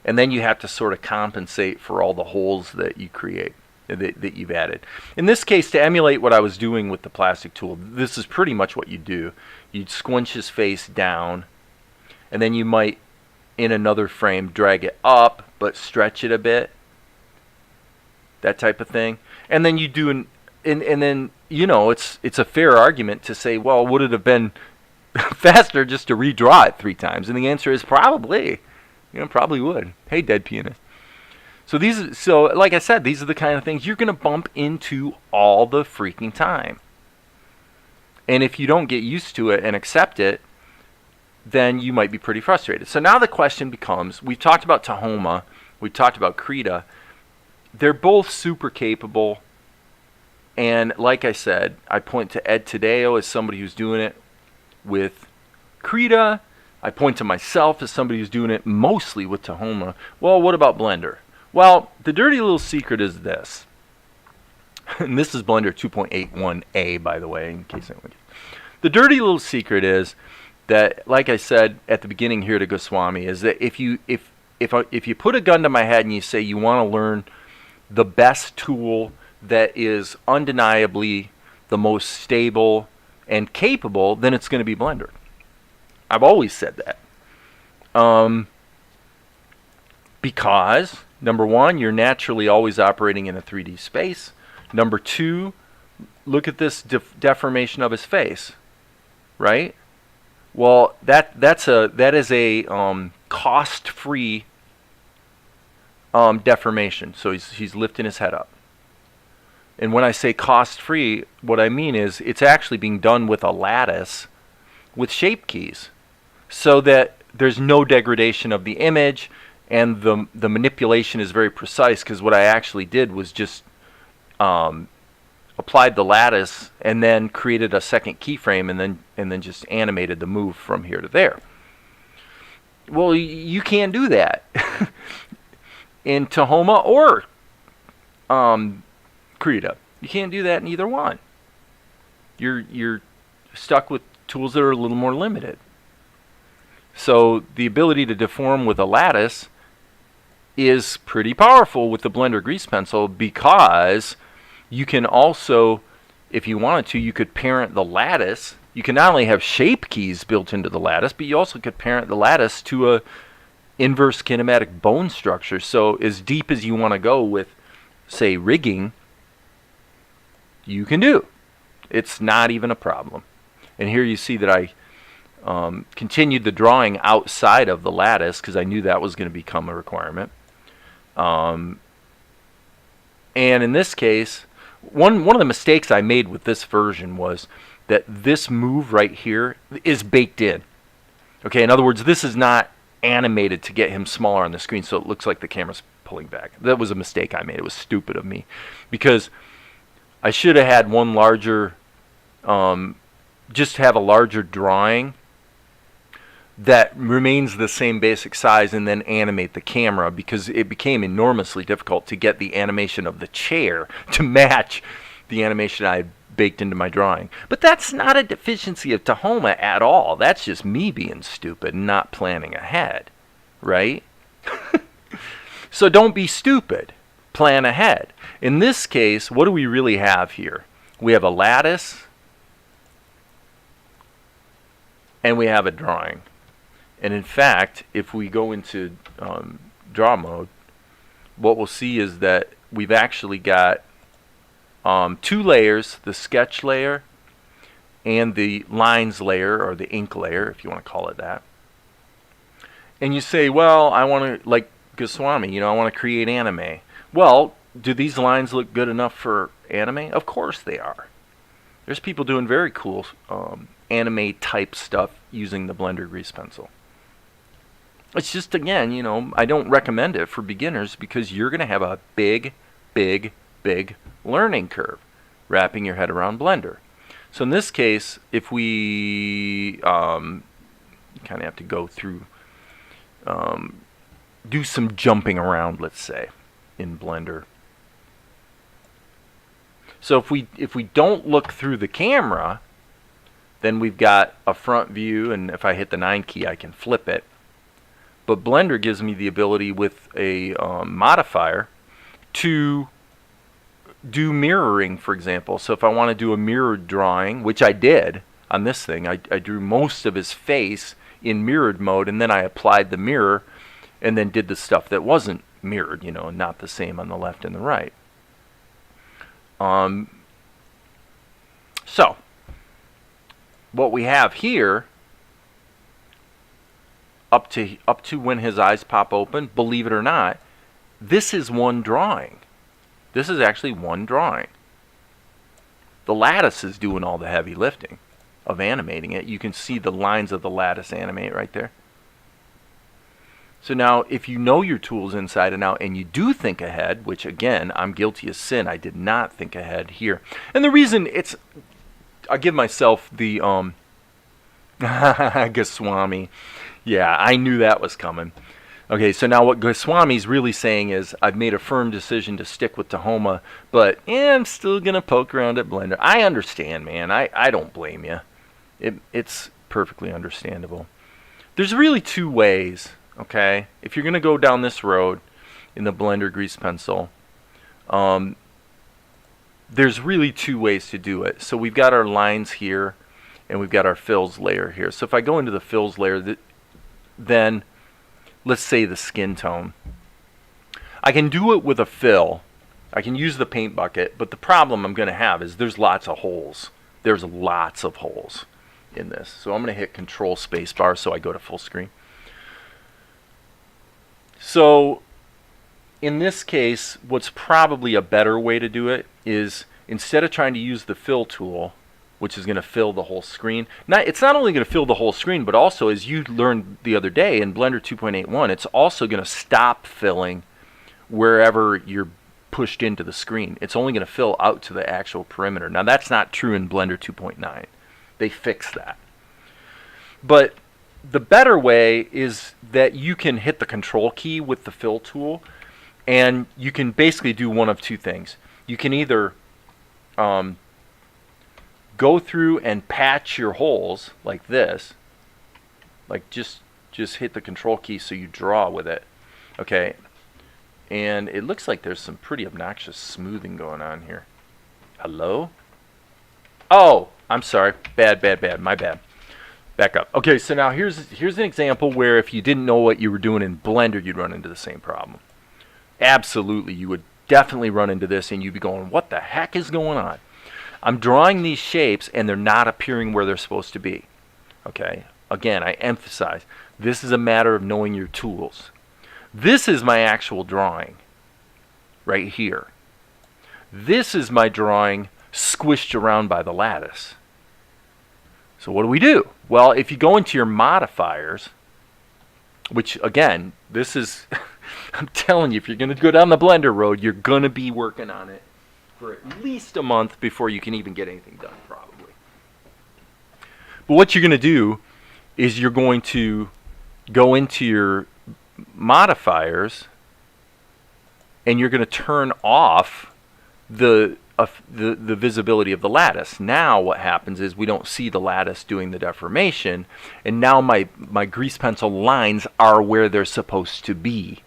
and then you have to sort of compensate for all the holes that you create, that you've added. In this case, to emulate what I was doing with the plastic tool, this is pretty much what you do. You'd squinch his face down, and then you might, in another frame, drag it up, but stretch it a bit. That type of thing. And then you do and then, you know, it's a fair argument to say, well, would it have been faster just to redraw it 3 times? And the answer is probably. You know, probably would. Hey, dead pianist. So like I said, these are the kind of things you're going to bump into all the freaking time. And if you don't get used to it and accept it, then you might be pretty frustrated. So now the question becomes, we've talked about Tahoma, we've talked about Krita. They're both super capable. And like I said, I point to Ed Tadeo as somebody who's doing it with Krita. I point to myself as somebody who's doing it mostly with Tahoma. Well, what about Blender? Well, the dirty little secret is this. And this is Blender 2.81a, by the way, in case anyone. The dirty little secret is that, like I said at the beginning here to Goswami, is that if you put a gun to my head and you say you want to learn the best tool that is undeniably the most stable and capable, then it's going to be Blender. I've always said that. Because, number one, you're naturally always operating in a 3D space. Number two, look at this deformation of his face, right? Well, that is a cost-free deformation. So he's lifting his head up. And when I say cost-free, what I mean is it's actually being done with a lattice with shape keys, so that there's no degradation of the image, and the manipulation is very precise, because what I actually did was just applied the lattice and then created a second keyframe and then just animated the move from here to there. Well, you can't do that in Tahoma or Krita. You can't do that in either one. You're stuck with tools that are a little more limited. So the ability to deform with a lattice is pretty powerful with the Blender grease pencil, because you can also, if you wanted to, you could parent the lattice. You can not only have shape keys built into the lattice, but you also could parent the lattice to a inverse kinematic bone structure. So as deep as you want to go with, say, rigging, you can do. It's not even a problem. And here you see that I continued the drawing outside of the lattice, because I knew that was going to become a requirement. And in this case, one of the mistakes I made with this version was that this move right here is baked in. Okay, in other words, this is not animated to get him smaller on the screen so it looks like the camera's pulling back. That was a mistake I made. It was stupid of me, because I should have had one larger, just have a larger drawing that remains the same basic size, and then animate the camera, because it became enormously difficult to get the animation of the chair to match the animation I baked into my drawing. But that's not a deficiency of Tahoma at all. That's just me being stupid and not planning ahead, right? So don't be stupid. Plan ahead. In this case, what do we really have here? We have a lattice, and we have a drawing. And in fact, if we go into draw mode, what we'll see is that we've actually got 2 layers, the sketch layer and the lines layer, or the ink layer, if you want to call it that. And you say, well, I want to, like Goswami, I want to create anime. Well, do these lines look good enough for anime? Of course they are. There's people doing very cool anime type stuff using the Blender grease pencil. It's just, again, I don't recommend it for beginners, because you're going to have a big learning curve wrapping your head around Blender. So in this case, if we kind of have to go through, do some jumping around, let's say, in Blender. So if we don't look through the camera, Then we've got a front view, and if I hit the 9 key, I can flip it. But Blender gives me the ability with a modifier to do mirroring, for example. So if I want to do a mirrored drawing, which I did on this thing, I drew most of his face in mirrored mode, and then I applied the mirror and then did the stuff that wasn't mirrored, you know, not the same on the left and the right. So what we have here, up to when his eyes pop open, believe it or not, this is one drawing. This is actually one drawing. The lattice is doing all the heavy lifting of animating it. You can see the lines of the lattice animate right there. So now, if you know your tools inside and out, and you do think ahead, which again, I'm guilty of sin, I did not think ahead here. And the reason I give myself the, Goswami. Yeah, I knew that was coming. Okay, so now what Goswami's really saying is, I've made a firm decision to stick with Tahoma, but I'm still going to poke around at Blender. I understand, man. I don't blame you. It's perfectly understandable. There's really two ways, okay? If you're going to go down this road in the Blender grease pencil, there's really two ways to do it. So we've got our lines here, and we've got our fills layer here. So if I go into the fills layer, then let's say the skin tone, I can do it with a fill. I can use the paint bucket, but the problem I'm going to have is there's lots of holes. There's lots of holes in this. So I'm going to hit Control Spacebar so I go to full screen. So in this case, what's probably a better way to do it is, instead of trying to use the fill tool, which is going to fill the whole screen. It's not only going to fill the whole screen, but also, as you learned the other day in Blender 2.81, it's also going to stop filling wherever you're pushed into the screen. It's only going to fill out to the actual perimeter. Now, that's not true in Blender 2.9. They fixed that. But the better way is that you can hit the Control key with the fill tool, and you can basically do one of two things. You can either go through and patch your holes like this, like just hit the Control key so you draw with it, okay? And it looks like there's some pretty obnoxious smoothing going on here. Hello? Oh, I'm sorry. Bad, my bad. Back up. Okay, so now here's an example where if you didn't know what you were doing in Blender, you'd run into the same problem. Absolutely, you would definitely run into this, and you'd be going, what the heck is going on? I'm drawing these shapes, and they're not appearing where they're supposed to be. Okay? Again, I emphasize, this is a matter of knowing your tools. This is my actual drawing right here. This is my drawing squished around by the lattice. So what do? Well, if you go into your modifiers, which again, this is, I'm telling you, if you're going to go down the Blender road, you're going to be working on it for at least a month before you can even get anything done, probably. But what you're going to do is you're going to go into your modifiers, and you're going to turn off the visibility of the lattice. Now what happens is we don't see the lattice doing the deformation, and now my grease pencil lines are where they're supposed to be.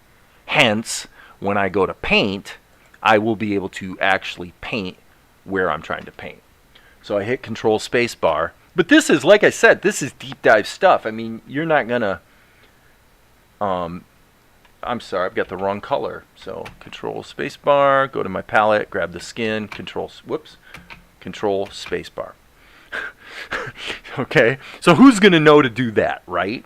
Hence, when I go to paint, I will be able to actually paint where I'm trying to paint. So I hit Control Spacebar. But this is, like I said, this is deep dive stuff. I mean, you're not gonna I'm sorry, I've got the wrong color. So Control Spacebar, go to my palette, grab the skin, Control Spacebar. Okay, so who's gonna know to do that, right?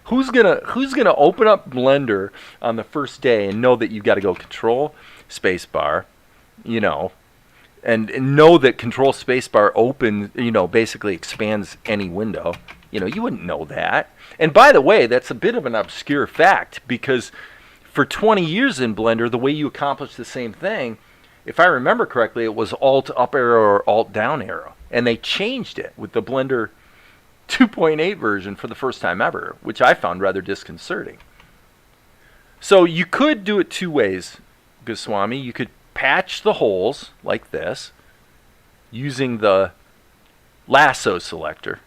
Who's gonna open up Blender on the first day and know that you've got to go Control Spacebar, you know, and know that Control Spacebar opens, you know, basically expands any window. You know, you wouldn't know that. And by the way, that's a bit of an obscure fact, because for 20 years in Blender, the way you accomplish the same thing, if I remember correctly, it was Alt up arrow or Alt down arrow. And they changed it with the Blender 2.8 version for the first time ever, which I found rather disconcerting. So you could do it two ways, Goswami. You could patch the holes like this using the lasso selector.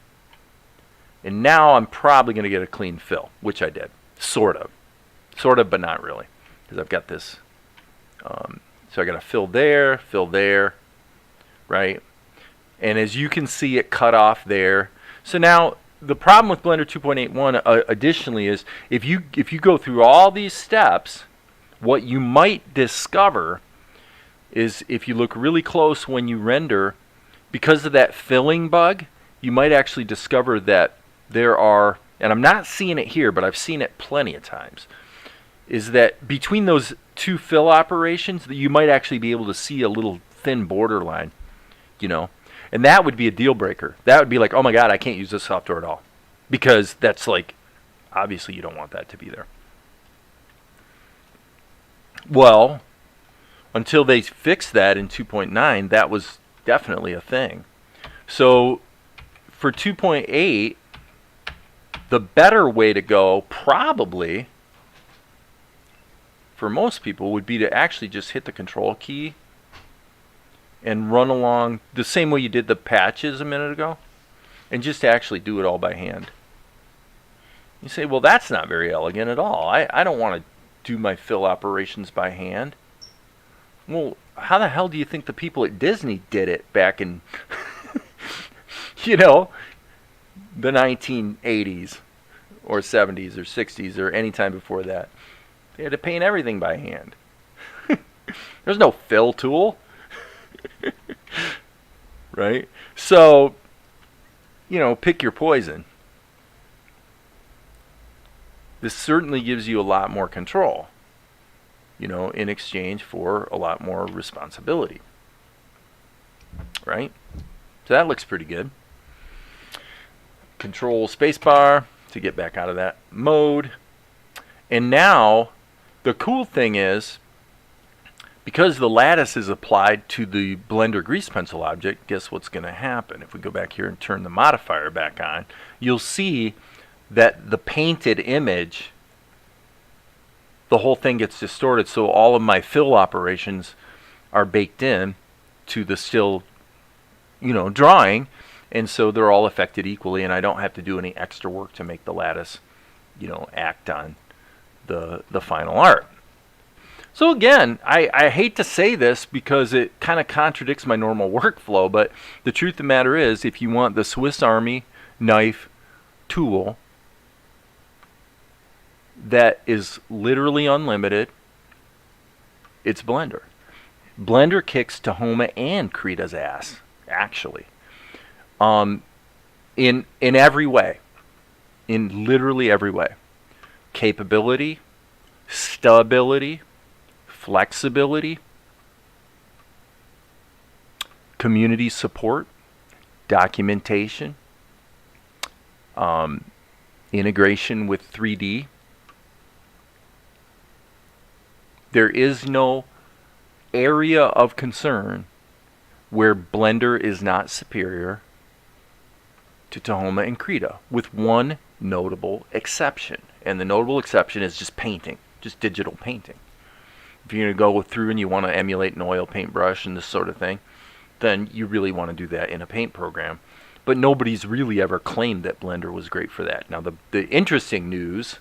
And now I'm probably going to get a clean fill, which I did. Sort of, but not really. Because I've got this. So I got to fill there, right? And as you can see, it cut off there. So now the problem with Blender 2.81 additionally is if you go through all these steps, what you might discover is if you look really close when you render, because of that filling bug, you might actually discover that there are, and I'm not seeing it here, but I've seen it plenty of times, is that between those two fill operations, that you might actually be able to see a little thin border line, you know, and that would be a deal breaker. That would be like, oh my God, I can't use this software at all, because that's like, obviously you don't want that to be there. Well, until they fixed that in 2.9, that was definitely a thing. So for 2.8, the better way to go, probably, for most people, would be to actually just hit the control key and run along the same way you did the patches a minute ago, and just actually do it all by hand. You say, well, that's not very elegant at all. I don't want to do my fill operations by hand. Well, how the hell do you think the people at Disney did it back in, you know, the 1980s or 70s or 60s or any time before that? They had to paint everything by hand. There's no fill tool. Right? So, you know, pick your poison. This certainly gives you a lot more control, you know, in exchange for a lot more responsibility. Right? So that looks pretty good. Control spacebar to get back out of that mode. And now, the cool thing is, because the lattice is applied to the Blender grease pencil object, guess what's going to happen? If we go back here and turn the modifier back on, you'll see that the painted image, the whole thing gets distorted, so all of my fill operations are baked in to the still, you know, drawing, and so they're all affected equally, and I don't have to do any extra work to make the lattice, you know, act on the final art. So again, I hate to say this because it kind of contradicts my normal workflow, but the truth of the matter is, if you want the Swiss Army knife tool that is literally unlimited, it's Blender. Blender kicks Tahoma and Krita's ass, actually, in every way, in literally every way. Capability, stability, flexibility, community support, documentation, integration with 3D. There is no area of concern where Blender is not superior to Tahoma and Krita, with one notable exception. And the notable exception is just painting, just digital painting. If you're going to go through and you want to emulate an oil paintbrush and this sort of thing, then you really want to do that in a paint program. But nobody's really ever claimed that Blender was great for that. Now, the interesting news,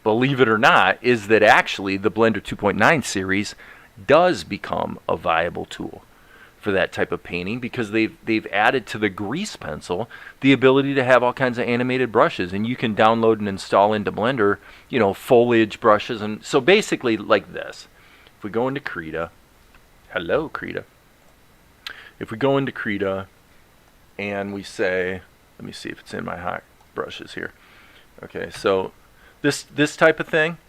believe it or not, is that actually the Blender 2.9 series does become a viable tool for that type of painting, because they've added to the grease pencil the ability to have all kinds of animated brushes, and you can download and install into Blender, you know, foliage brushes. And so basically like this. If we go into Krita, hello Krita. If we go into Krita and we say, let me see if it's in my hot brushes here. Okay, so this type of thing.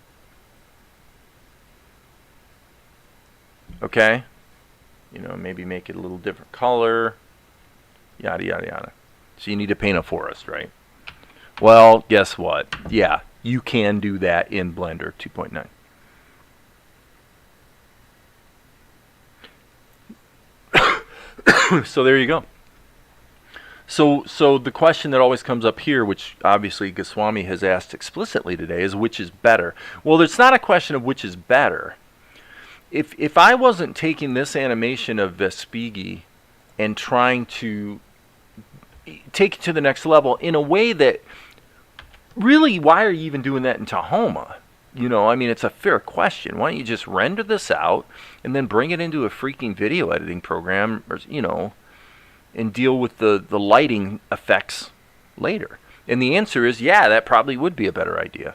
Okay. You know, maybe make it a little different color, yada, yada, yada. So you need to paint a forest, right? Well, guess what? Yeah, you can do that in Blender 2.9. So there you go. So the question that always comes up here, which obviously Goswami has asked explicitly today, is which is better? Well, it's not a question of which is better. If I wasn't taking this animation of Vespigi and trying to take it to the next level in a way that really, why are you even doing that in Tahoma? You know, I mean, it's a fair question. Why don't you just render this out and then bring it into a freaking video editing program, or, you know, and deal with the lighting effects later? And the answer is, yeah, that probably would be a better idea.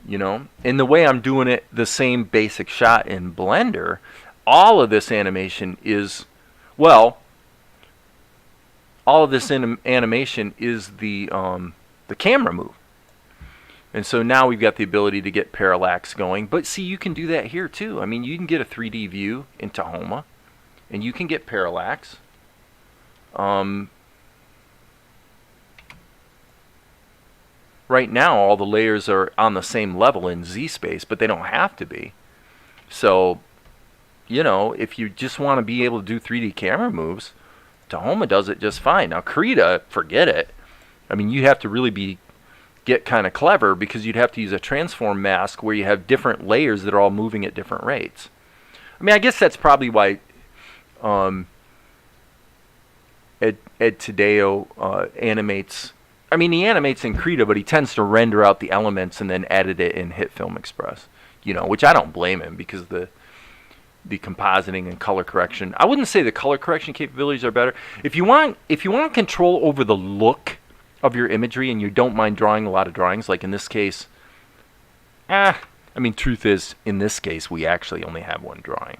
You know, and the way I'm doing it, the same basic shot in Blender, all of this animation is, well, all of this animation is the camera move. And so now we've got the ability to get parallax going. But see, you can do that here too. I mean, you can get a 3D view in Tahoma, and you can get parallax. Right now, all the layers are on the same level in Z-space, but they don't have to be. So, you know, if you just want to be able to do 3D camera moves, Tahoma does it just fine. Now, Krita, forget it. I mean, you have to really get kind of clever, because you'd have to use a transform mask where you have different layers that are all moving at different rates. I mean, I guess that's probably why Ed Tadeo animates. I mean, he animates in Krita, but he tends to render out the elements and then edit it in Hit Film Express. You know, which I don't blame him, because the compositing and color correction. I wouldn't say the color correction capabilities are better. If you want control over the look of your imagery and you don't mind drawing a lot of drawings, like in this case, I mean, truth is, in this case, we actually only have one drawing,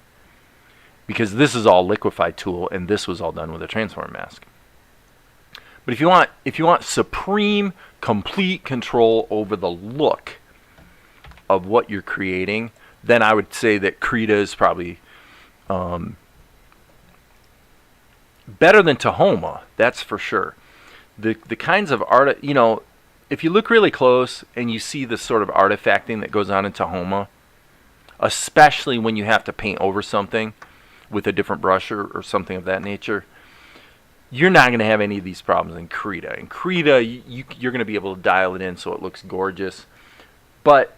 because this is all liquefied tool and this was all done with a transform mask. But if you want supreme, complete control over the look of what you're creating, then I would say that Krita is probably better than Tahoma. That's for sure. The kinds of art, you know, if you look really close and you see the sort of artifacting that goes on in Tahoma, especially when you have to paint over something with a different brush or something of that nature, you're not going to have any of these problems in Krita. In Krita, you're going to be able to dial it in so it looks gorgeous. But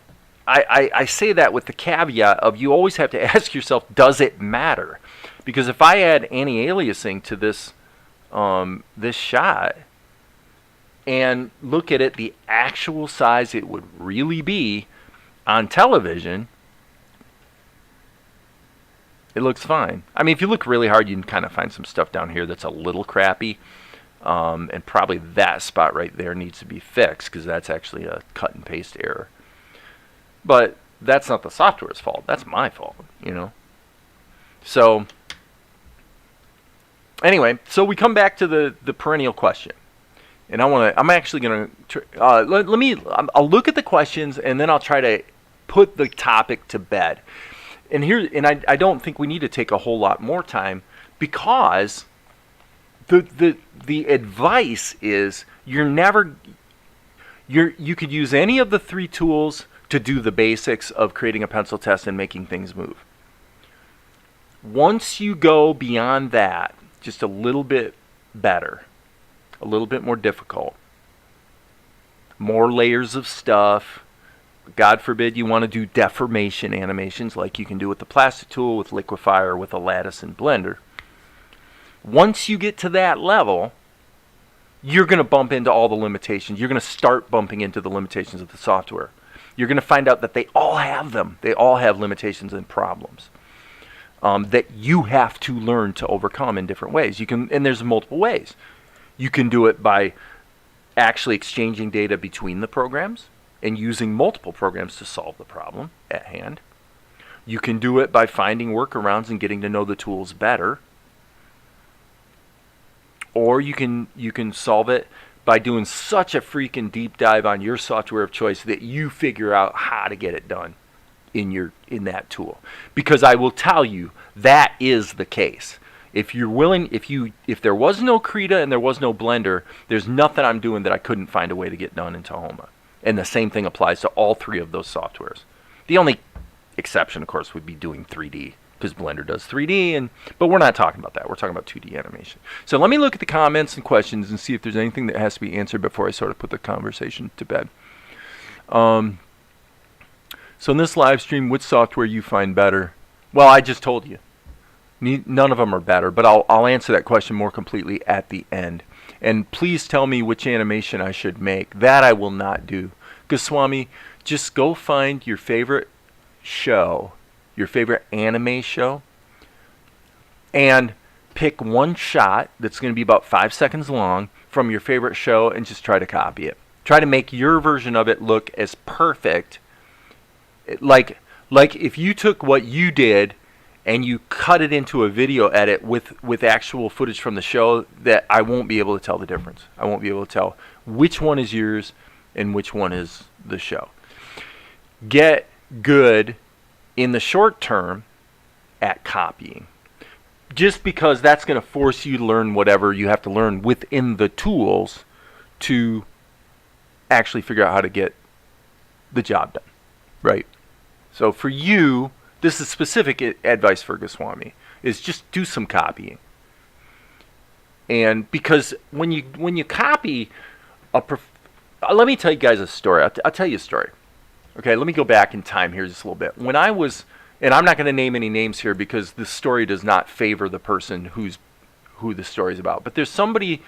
I say that with the caveat of, you always have to ask yourself, does it matter? Because if I add anti-aliasing to this this shot and look at it the actual size it would really be on television, it looks fine. I mean, if you look really hard, you can kind of find some stuff down here that's a little crappy. And probably that spot right there needs to be fixed, because that's actually a cut and paste error. But that's not the software's fault. That's my fault, you know. So anyway, so we come back to the perennial question. And I'm actually going to, I'll look at the questions, and then I'll try to put the topic to bed. And I don't think we need to take a whole lot more time, because the advice is, you could use any of the 3 tools to do the basics of creating a pencil test and making things move. Once you go beyond that, just a little bit better, a little bit more difficult, more layers of stuff. God forbid you want to do deformation animations like you can do with the plastic tool, with liquefier, with a lattice and Blender. Once you get to that level, you're going to bump into all the limitations. You're going to start bumping into the limitations of the software. You're going to find out that they all have them. They all have limitations and problems that you have to learn to overcome in different ways. And there's multiple ways. You can do it by actually exchanging data between the programs and using multiple programs to solve the problem at hand. You can do it by finding workarounds and getting to know the tools better. Or you can solve it by doing such a freaking deep dive on your software of choice that you figure out how to get it done in that tool. Because I will tell you, that is the case. If you're willing, if there was no Krita and there was no Blender, there's nothing I'm doing that I couldn't find a way to get done in Tahoma. And the same thing applies to all 3 of those softwares. The only exception, of course, would be doing 3D, because Blender does 3D, but we're not talking about that. We're talking about 2D animation. So let me look at the comments and questions and see if there's anything that has to be answered before I sort of put the conversation to bed. So in this live stream, which software you find better? Well, I just told you. None of them are better, but I'll answer that question more completely at the end. And please tell me which animation I should make. That I will not do. Goswami, just go find your favorite show, your favorite anime show, and pick one shot that's going to be about 5 seconds long from your favorite show and just try to copy it. Try to make your version of it look as perfect. Like if you took what you did and you cut it into a video edit with actual footage from the show, that I won't be able to tell the difference. I won't be able to tell which one is yours and which one is the show. Get good in the short term at copying. Just because that's going to force you to learn whatever you have to learn within the tools to actually figure out how to get the job done, right? So for you, this is specific advice for Goswami, is just do some copying. And because when you copy let me tell you guys a story. I'll tell you a story. Okay, let me go back in time here just a little bit. When I was, and I'm not going to name any names here because this story does not favor the person who the story is about. But there's somebody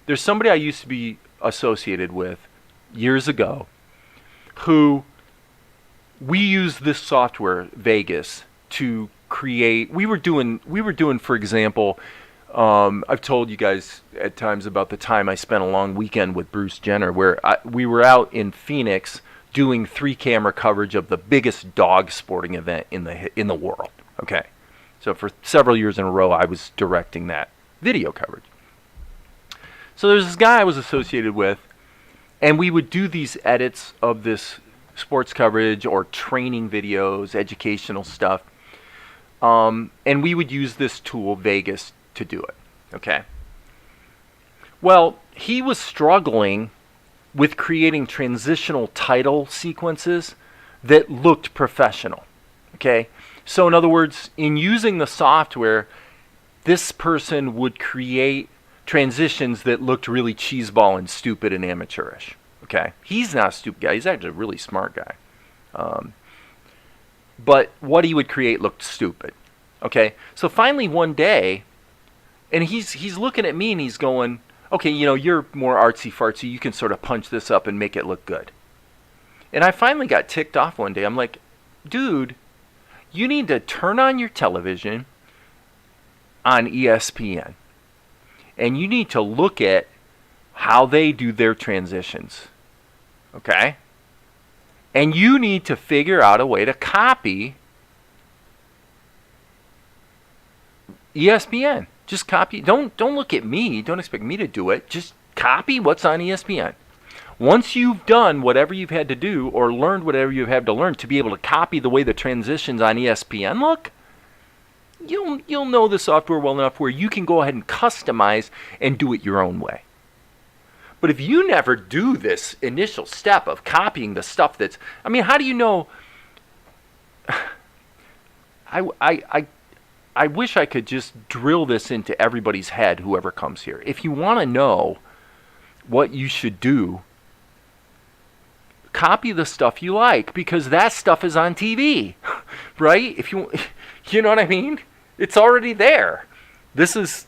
I used to be associated with years ago who we used this software, Vegas, to create. We were doing, for example, I've told you guys at times about the time I spent a long weekend with Bruce Jenner, where we were out in Phoenix doing 3-camera coverage of the biggest dog sporting event in the world. Okay, so for several years in a row, I was directing that video coverage. So there's this guy I was associated with, and we would do these edits of this sports coverage or training videos, educational stuff, and we would use this tool, Vegas, to do it. Okay. Well, he was struggling with creating transitional title sequences that looked professional. Okay? So in other words, in using the software, this person would create transitions that looked really cheeseball and stupid and amateurish. Okay? He's not a stupid guy. He's actually a really smart guy. But what he would create looked stupid. Okay? So finally one day, and he's looking at me and he's going, okay, you're more artsy-fartsy. You can sort of punch this up and make it look good. And I finally got ticked off one day. I'm like, dude, you need to turn on your television on ESPN. And you need to look at how they do their transitions. Okay? And you need to figure out a way to copy ESPN. Just copy. Don't look at me. Don't expect me to do it. Just copy what's on ESPN. Once you've done whatever you've had to do or learned whatever you've had to learn to be able to copy the way the transitions on ESPN look, you'll know the software well enough where you can go ahead and customize and do it your own way. But if you never do this initial step of copying the stuff that's, how do you know? I wish I could just drill this into everybody's head, whoever comes here. If you want to know what you should do, copy the stuff you like, because that stuff is on TV, right? If you know what I mean? It's already there. This is,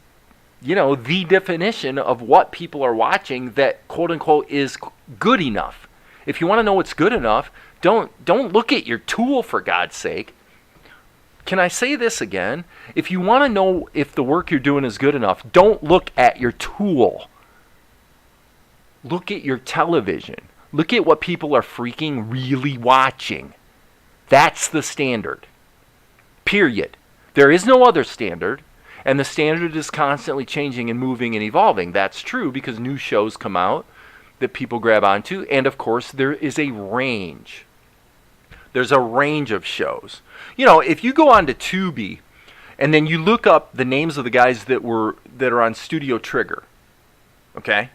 the definition of what people are watching that, quote unquote, is good enough. If you want to know what's good enough, don't look at your tool, for God's sake. Can I say this again? If you want to know if the work you're doing is good enough, don't look at your tool. Look at your television. Look at what people are freaking really watching. That's the standard. Period. There is no other standard, and the standard is constantly changing and moving and evolving. That's true because new shows come out that people grab onto, and of course there is a range. There's a range of shows. If you go on to Tubi and then you look up the names of the guys that are on Studio Trigger, okay?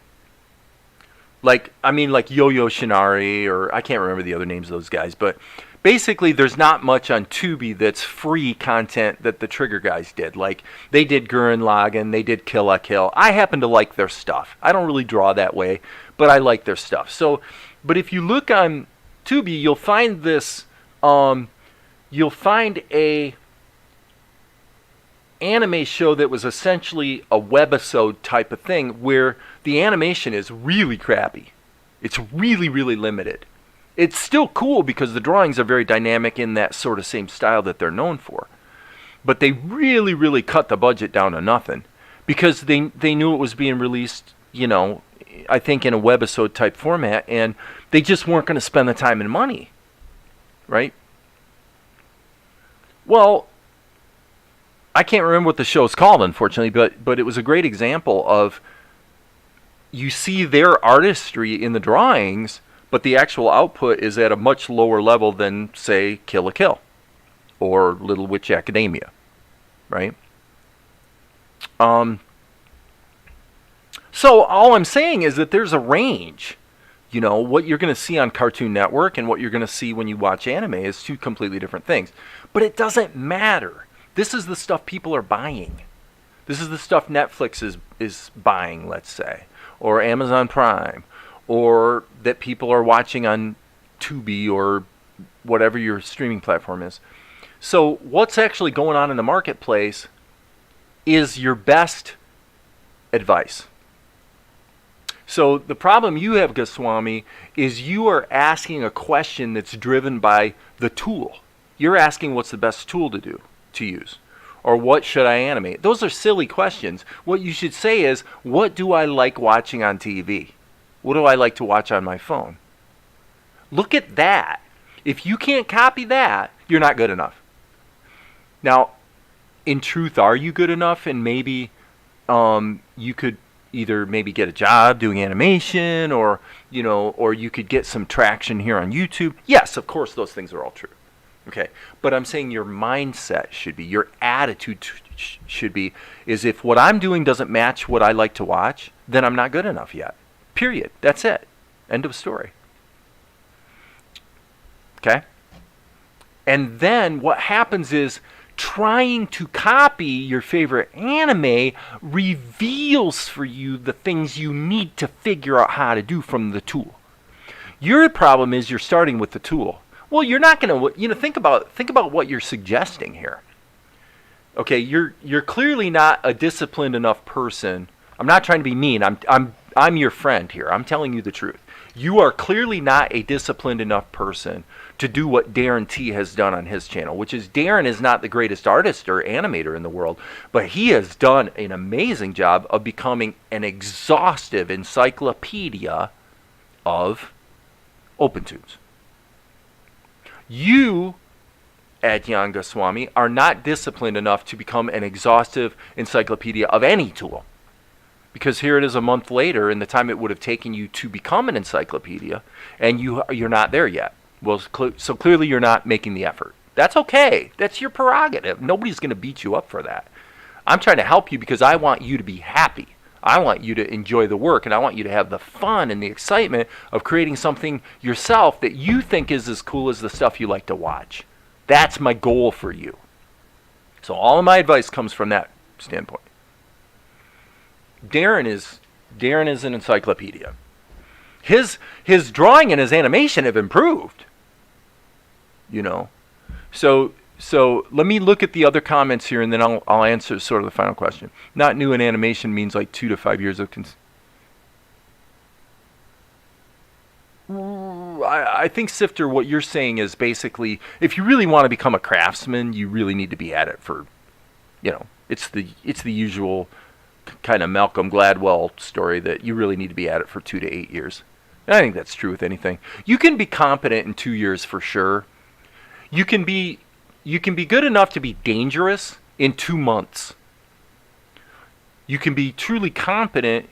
Like Yo-Yo Shinari, or I can't remember the other names of those guys, but basically there's not much on Tubi that's free content that the Trigger guys did. Like they did Gurren Lagann, they did Kill la Kill. I happen to like their stuff. I don't really draw that way, but I like their stuff. So, but if you look on Tubi, you'll find this. You'll find a anime show that was essentially a webisode type of thing where the animation is really crappy. It's really, really limited. It's still cool because the drawings are very dynamic in that sort of same style that they're known for. But they really, really cut the budget down to nothing because they knew it was being released, you know, I think in a webisode type format, and they just weren't going to spend the time and money, right? Well, I can't remember what the show's called, unfortunately, but it was a great example of you see their artistry in the drawings, but the actual output is at a much lower level than, say, Kill la Kill or Little Witch Academia, right? So all I'm saying is that there's a range. You know, what you're going to see on Cartoon Network and what you're going to see when you watch anime is two completely different things. But it doesn't matter. This is the stuff people are buying. This is the stuff Netflix is buying, let's say, or Amazon Prime, or that people are watching on Tubi or whatever your streaming platform is. So what's actually going on in the marketplace is your best advice. So the problem you have, Goswami, is you are asking a question that's driven by the tool. You're asking what's the best tool to use, or what should I animate? Those are silly questions. What you should say is, what do I like watching on TV? What do I like to watch on my phone? Look at that. If you can't copy that, you're not good enough. Now, in truth, are you good enough? And maybe you could either maybe get a job doing animation, or or you could get some traction here on YouTube. Yes, of course, those things are all true. Okay, but I'm saying your mindset should be, your attitude should be, is if what I'm doing doesn't match what I like to watch, then I'm not good enough yet. Period. That's it. End of story. Okay? And then what happens is trying to copy your favorite anime reveals for you the things you need to figure out how to do from the tool. Your problem is you're starting with the tool. Well, you're not going to, think about what you're suggesting here. Okay, you're clearly not a disciplined enough person. I'm not trying to be mean. I'm your friend here. I'm telling you the truth. You are clearly not a disciplined enough person to do what Darren T has done on his channel, which is Darren is not the greatest artist or animator in the world, but he has done an amazing job of becoming an exhaustive encyclopedia of OpenTunes. You, Adyan Goswami, are not disciplined enough to become an exhaustive encyclopedia of any tool. Because here it is a month later, and the time it would have taken you to become an encyclopedia, and you're not there yet. Well, so clearly you're not making the effort. That's okay. That's your prerogative. Nobody's going to beat you up for that. I'm trying to help you because I want you to be happy. I want you to enjoy the work, and I want you to have the fun and the excitement of creating something yourself that you think is as cool as the stuff you like to watch. That's my goal for you. So all of my advice comes from that standpoint. Darren is an encyclopedia. His drawing and his animation have improved. So let me look at the other comments here, and then I'll answer sort of the final question. Not new in animation means like 2 to 5 years of I think, Sifter, what you're saying is basically, if you really want to become a craftsman, you really need to be at it for, it's the usual kind of Malcolm Gladwell story that you really need to be at it for 2 to 8 years. And I think that's true with anything. You can be competent in 2 years for sure. You can be good enough to be dangerous in 2 months. You can be truly competent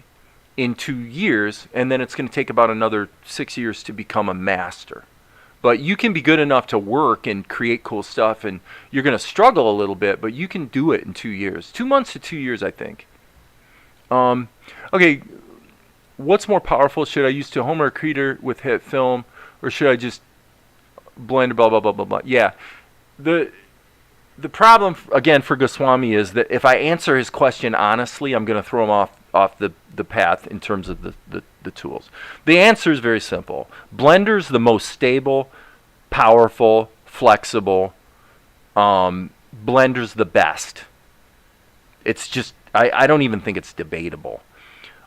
in 2 years, and then it's going to take about another 6 years to become a master. But you can be good enough to work and create cool stuff, and you're going to struggle a little bit, but you can do it in 2 years. 2 months to 2 years, I think. Okay, what's more powerful? Should I use Tahoma or Krita with hit film, or should I just blend blah, blah, blah, blah, blah? Yeah. The problem, again, for Goswami is that if I answer his question honestly, I'm going to throw him off the path in terms of the tools. The answer is very simple. Blender's the most stable, powerful, flexible. Blender's the best. It's just, I don't even think it's debatable.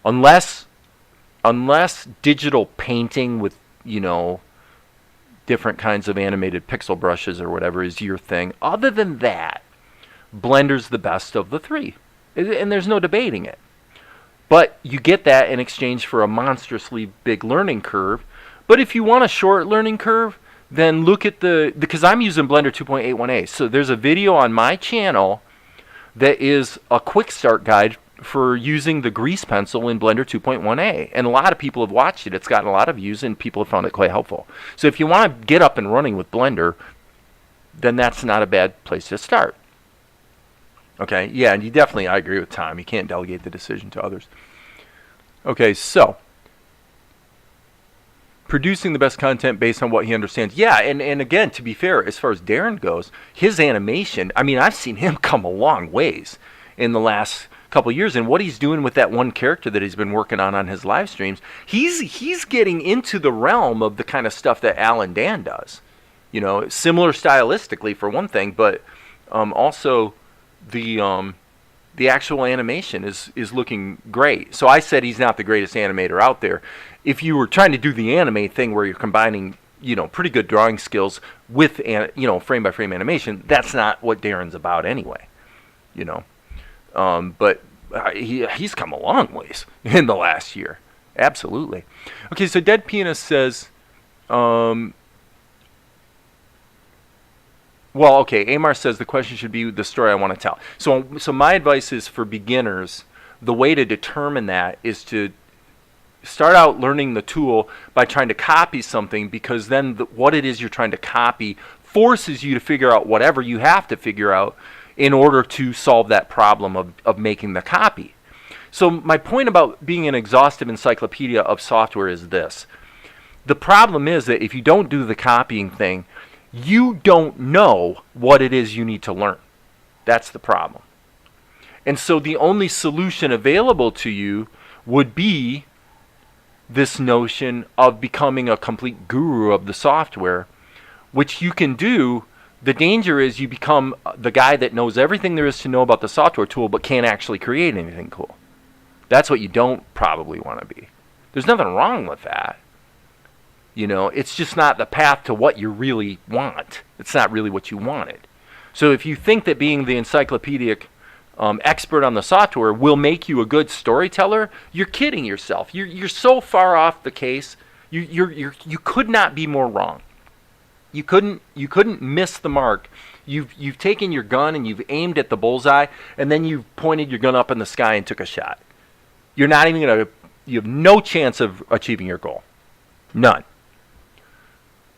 Unless digital painting with, different kinds of animated pixel brushes or whatever is your thing. Other than that, Blender's the best of the three. And there's no debating it. But you get that in exchange for a monstrously big learning curve. But if you want a short learning curve, then look at because I'm using Blender 2.81a. So there's a video on my channel that is a quick start guide for using the grease pencil in Blender 2.1a. And a lot of people have watched it. It's gotten a lot of views and people have found it quite helpful. So if you want to get up and running with Blender, then that's not a bad place to start. Okay, yeah, and I agree with Tom. You can't delegate the decision to others. Okay, so producing the best content based on what he understands. Yeah, and again, to be fair, as far as Darren goes, his animation, I mean, I've seen him come a long ways in the last couple years, and what he's doing with that one character that he's been working on his live streams, he's getting into the realm of the kind of stuff that Alan Dan does. Similar stylistically for one thing, but also the actual animation is looking great. So I said he's not the greatest animator out there. If you were trying to do the anime thing where you're combining, pretty good drawing skills with, frame by frame animation, that's not what Darren's about anyway, But he's come a long ways in the last year. Absolutely. Okay, so Dead Pianist says, well, okay, Amar says the question should be the story I want to tell. So my advice is for beginners, the way to determine that is to start out learning the tool by trying to copy something, because then what it is you're trying to copy forces you to figure out whatever you have to figure out in order to solve that problem of making the copy. So my point about being an exhaustive encyclopedia of software is this. The problem is that if you don't do the copying thing, you don't know what it is you need to learn. That's the problem. And so the only solution available to you would be this notion of becoming a complete guru of the software, which you can do. The danger is you become the guy that knows everything there is to know about the software tool but can't actually create anything cool. That's what you don't probably want to be. There's nothing wrong with that. It's just not the path to what you really want. It's not really what you wanted. So if you think that being the encyclopedic expert on the software will make you a good storyteller, you're kidding yourself. You're so far off the case. You could not be more wrong. You couldn't miss the mark. You've taken your gun and you've aimed at the bullseye, and then you've pointed your gun up in the sky and took a shot. You have no chance of achieving your goal. None.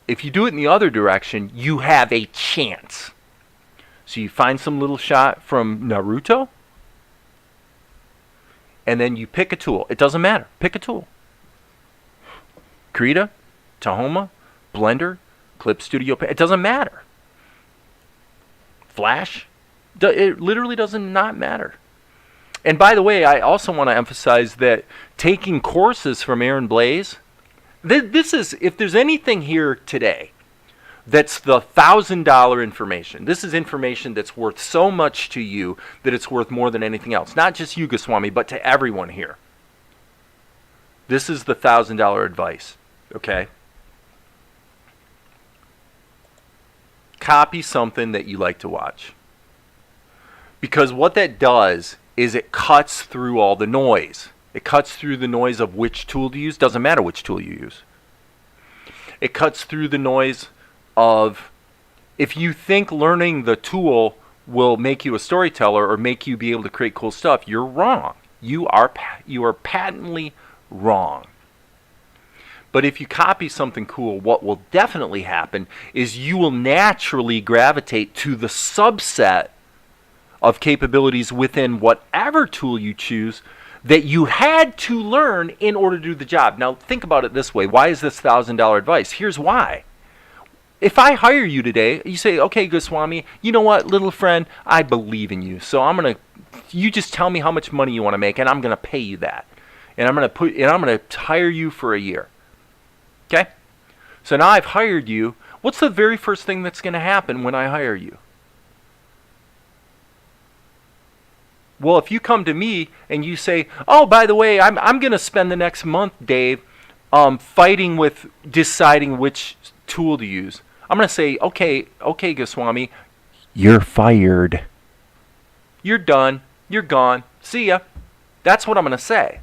If you do it in the other direction, you have a chance. So you find some little shot from Naruto, and then you pick a tool. It doesn't matter. Pick a tool. Krita, Tahoma, Blender, Clip Studio. It doesn't matter. Flash. It literally does not matter. And by the way, I also want to emphasize that taking courses from Aaron Blaze, this is, if there's anything here today that's the $1,000 information, this is information that's worth so much to you that it's worth more than anything else. Not just you, Goswami, but to everyone here. This is the $1,000 advice, okay? Copy something that you like to watch. Because what that does is it cuts through all the noise. It cuts through the noise of which tool to use. Doesn't matter which tool you use. It cuts through the noise of, if you think learning the tool will make you a storyteller or make you be able to create cool stuff, you're wrong. You are patently wrong. But if you copy something cool, what will definitely happen is you will naturally gravitate to the subset of capabilities within whatever tool you choose that you had to learn in order to do the job. Now, think about it this way. Why is this $1,000 advice? Here's why. If I hire you today, you say, okay, Goswami, you know what, little friend, I believe in you. So you just tell me how much money you want to make, and I'm going to pay you that. And I'm going to hire you for a year. Okay? So now I've hired you. What's the very first thing that's going to happen when I hire you? Well, if you come to me and you say, "Oh, by the way, I'm going to spend the next month, Dave, fighting with deciding which tool to use," I'm going to say, "Okay, Goswami, you're fired. You're done. You're gone. See ya." That's what I'm going to say.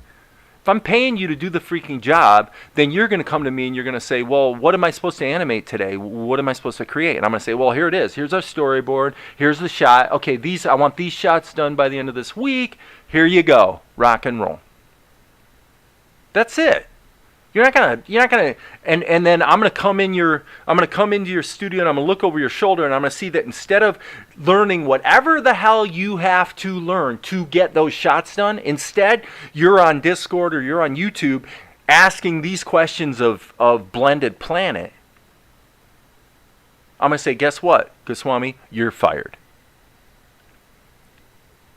If I'm paying you to do the freaking job, then you're going to come to me and you're going to say, "Well, what am I supposed to animate today? What am I supposed to create?" And I'm going to say, "Well, here it is. Here's our storyboard. Here's the shot. Okay, I want these shots done by the end of this week. Here you go. Rock and roll." That's it. You're not gonna, and then I'm gonna come into your studio and I'm gonna look over your shoulder and I'm gonna see that instead of learning whatever the hell you have to learn to get those shots done, instead you're on Discord or you're on YouTube asking these questions of BlendedPlanet. I'm gonna say, "Guess what, Goswami, you're fired."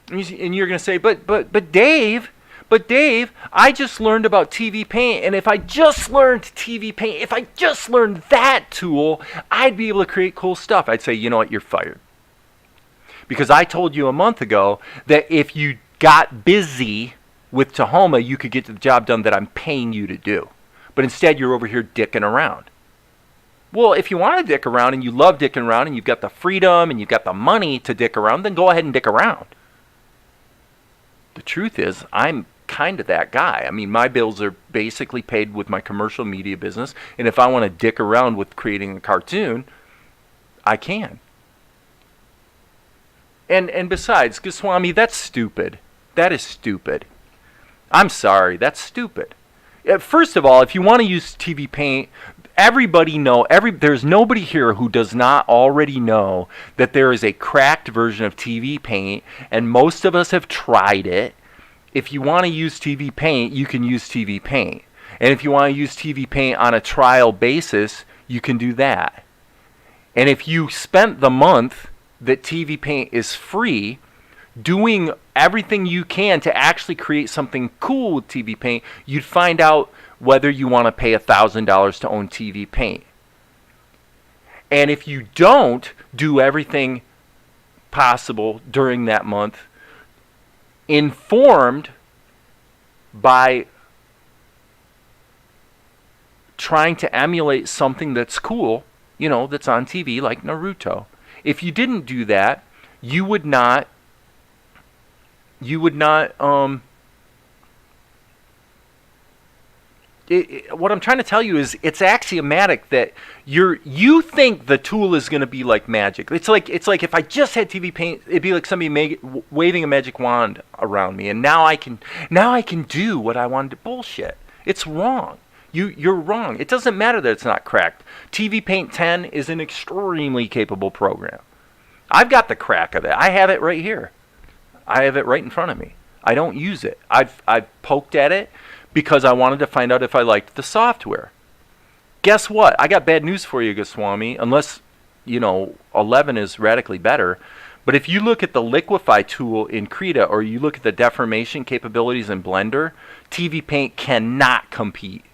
And you're gonna say, "But Dave. But Dave, I just learned about TV Paint, and if I just learned TV Paint, if I just learned that tool, I'd be able to create cool stuff." I'd say, "You know what, you're fired." Because I told you a month ago that if you got busy with Tahoma, you could get the job done that I'm paying you to do. But instead, you're over here dicking around. Well, if you want to dick around and you love dicking around and you've got the freedom and you've got the money to dick around, then go ahead and dick around. The truth is, I'm kind of that guy. I mean, my bills are basically paid with my commercial media business, and if I want to dick around with creating a cartoon, I can. And besides, Goswami, that's stupid. That is stupid. I'm sorry, that's stupid. First of all, if you want to use TV Paint, there's nobody here who does not already know that there is a cracked version of TV Paint, and most of us have tried it. If you want to use TV Paint, you can use TV Paint. And if you want to use TV Paint on a trial basis, you can do that. And if you spent the month that TV Paint is free, doing everything you can to actually create something cool with TV Paint, you'd find out whether you want to pay $1,000 to own TV Paint. And if you don't do everything possible during that month, informed by trying to emulate something that's cool, that's on TV, like Naruto. If you didn't do that, you would not what I'm trying to tell you is it's axiomatic that you think the tool is going to be like magic. It's like if I just had TV Paint, it'd be like somebody waving a magic wand around me, and now I can do what I wanted to. Bullshit. It's wrong. You're wrong. It doesn't matter that it's not cracked. TV Paint 10 is an extremely capable program. I've got the crack of it. I have it right here. I have it right in front of me. I don't use it. I've poked at it because I wanted to find out if I liked the software. Guess what? I got bad news for you, Goswami, unless, 11 is radically better. But if you look at the liquefy tool in Krita or you look at the deformation capabilities in Blender, TV Paint cannot compete.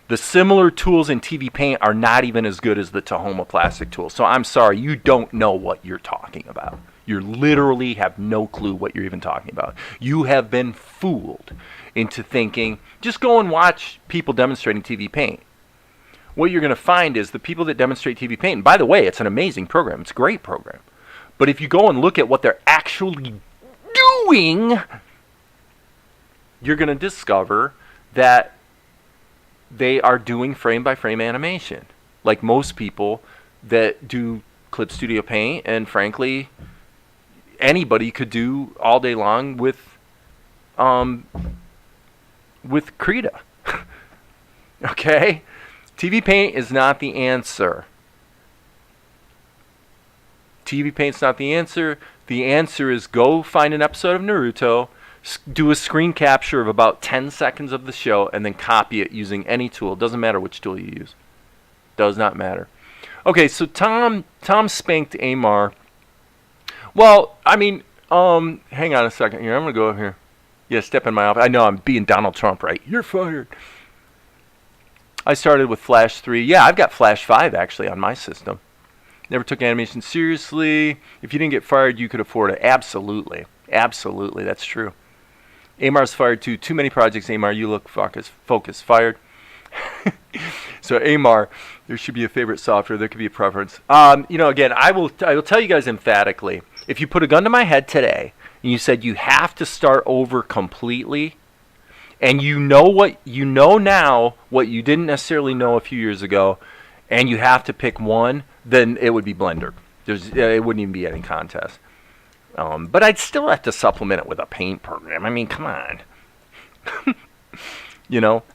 The similar tools in TV Paint are not even as good as the Tahoma plastic tool. So I'm sorry, you don't know what you're talking about. You literally have no clue what you're even talking about. You have been fooled into thinking, just go and watch people demonstrating TV Paint. What you're going to find is the people that demonstrate TV Paint, and by the way, it's an amazing program. It's a great program. But if you go and look at what they're actually doing, you're going to discover that they are doing frame-by-frame animation, like most people that do Clip Studio Paint, and frankly, anybody could do all day long with Krita. Okay? TV Paint is not the answer. TV Paint's not the answer. The answer is go find an episode of Naruto, do a screen capture of about 10 seconds of the show, and then copy it using any tool. It doesn't matter which tool you use. Does not matter. Okay, so Tom spanked Amar. Well, I mean, hang on a second here. I'm going to go over here. Yeah, step in my office. I know I'm being Donald Trump, right? You're fired. I started with Flash 3. Yeah, I've got Flash 5 actually on my system. Never took animation seriously. If you didn't get fired, you could afford it. Absolutely. Absolutely, that's true. Amar's fired too. Too many projects, Amar. You look focused. Fired. So Amar, there should be a favorite software. There could be a preference. Again, I will tell you guys emphatically. If you put a gun to my head today and you said you have to start over completely, and you know now what you didn't necessarily know a few years ago, and you have to pick one, then it would be Blender. It wouldn't even be any contest. But I'd still have to supplement it with a paint program. I mean, come on.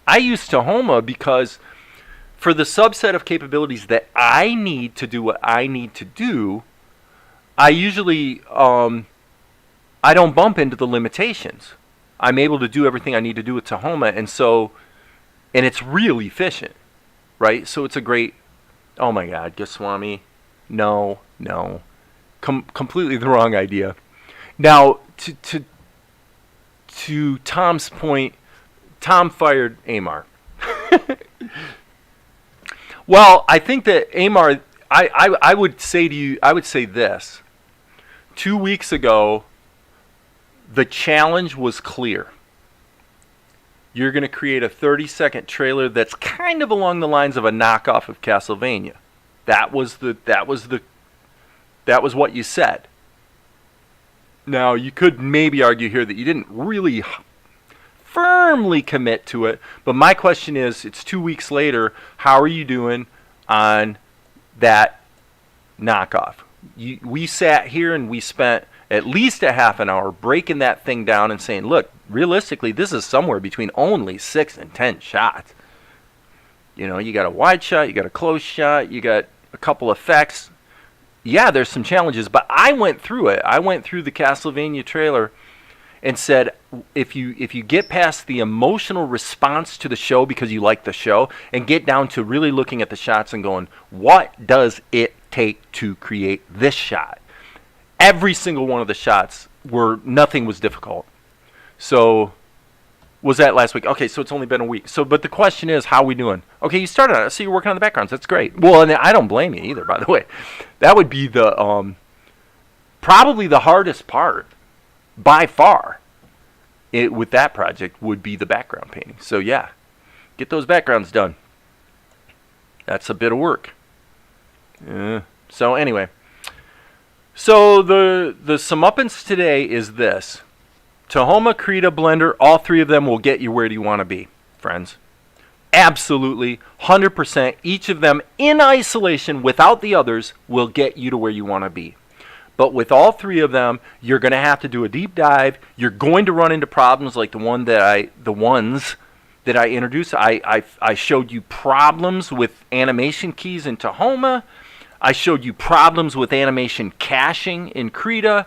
I use Tahoma because for the subset of capabilities that I need to do what I need to do, I usually I don't bump into the limitations. I'm able to do everything I need to do with Tahoma, and it's really efficient, right? So it's a great. Oh my God, Goswami, no, completely the wrong idea. Now, to Tom's point, Tom fired Amar. Well, I think that Amar, I would say to you, I would say this. 2 weeks ago, the challenge was clear. You're going to create a 30-second trailer that's kind of along the lines of a knockoff of Castlevania. That was what you said. Now, you could maybe argue here that you didn't really firmly commit to it, but my question is, it's 2 weeks later, how are you doing on that knockoff? We sat here and we spent at least a half an hour breaking that thing down and saying, look, realistically, this is somewhere between only 6 and 10 shots. You got a wide shot, you got a close shot, you got a couple effects. Yeah, there's some challenges, but I went through it. I went through the Castlevania trailer and said, if you get past the emotional response to the show because you like the show and get down to really looking at the shots and going, what does it take to create this shot? Every single one of the shots nothing was difficult. So, was that last week? Okay, so it's only been a week. So, but the question is, how are we doing? Okay, you started on it. So you're working on the backgrounds. That's great. Well, and I don't blame you either, by the way. That would be the probably the hardest part by far with that project would be the background painting. So yeah, get those backgrounds done. That's a bit of work. So anyway. So the sumupance today is this. Tahoma, Krita, Blender, all three of them will get you where you want to be, friends. Absolutely, 100%. Each of them in isolation without the others will get you to where you want to be. But with all three of them, you're going to have to do a deep dive. You're going to run into problems like the ones that I introduced. I showed you problems with animation keys in Tahoma. I showed you problems with animation caching in Krita.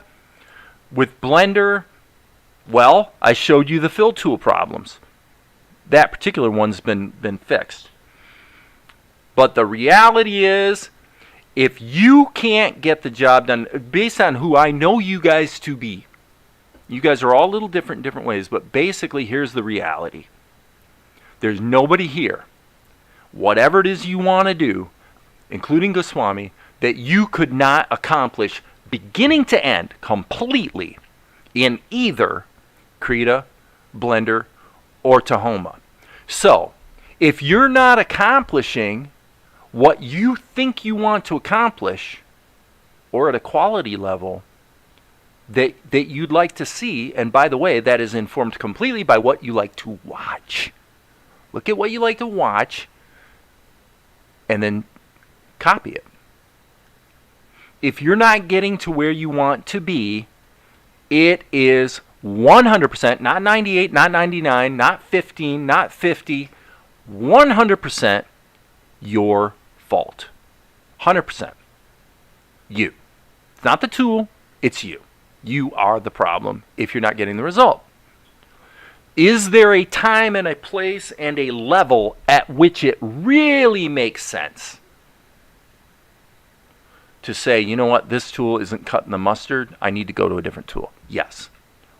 With Blender, well, I showed you the fill tool problems. That particular one's been fixed. But the reality is, if you can't get the job done, based on who I know you guys to be, you guys are all a little different in different ways, but basically here's the reality. There's nobody here, whatever it is you want to do, including Goswami, that you could not accomplish beginning to end completely in either Krita, Blender, or Tahoma. So, if you're not accomplishing what you think you want to accomplish, or at a quality level that you'd like to see, and by the way, that is informed completely by what you like to watch. Look at what you like to watch, and then copy it. If you're not getting to where you want to be, it is 100%, not 98, not 99, not 15, not 50, 100% your fault. 100%. You. It's not the tool, it's you. You are the problem if you're not getting the result. Is there a time and a place and a level at which it really makes sense to say, you know what, this tool isn't cutting the mustard, I need to go to a different tool? Yes.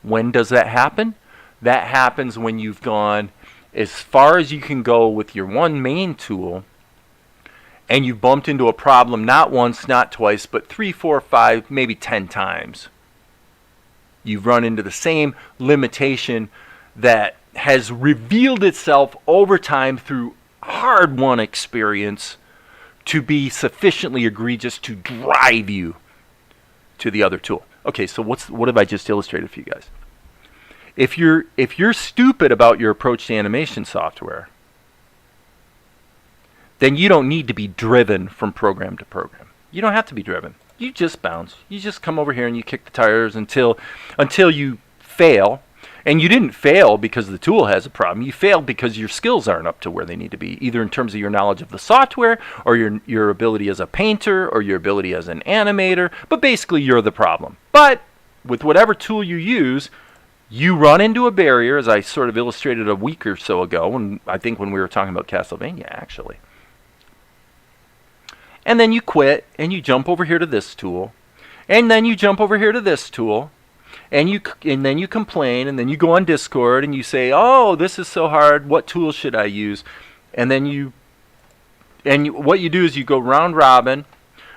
When does that happen? That happens when you've gone as far as you can go with your one main tool, and you've bumped into a problem not once, not twice, but 3, 4, 5, maybe 10 times. You've run into the same limitation that has revealed itself over time through hard-won experience to be sufficiently egregious to drive you to the other tool. Okay, so what have I just illustrated for you guys? If you're stupid about your approach to animation software, then you don't need to be driven from program to program. You don't have to be driven. You just bounce. You just come over here and you kick the tires until you fail. And you didn't fail because the tool has a problem. You failed because your skills aren't up to where they need to be, either in terms of your knowledge of the software or your ability as a painter or your ability as an animator. But basically, you're the problem. But with whatever tool you use, you run into a barrier, as I sort of illustrated a week or so ago, and I think when we were talking about Castlevania, actually. And then you quit, and you jump over here to this tool, and then you jump over here to this tool, and then you complain, and then you go on Discord, and you say, "Oh, this is so hard. What tool should I use?" And then what you do is you go round robin,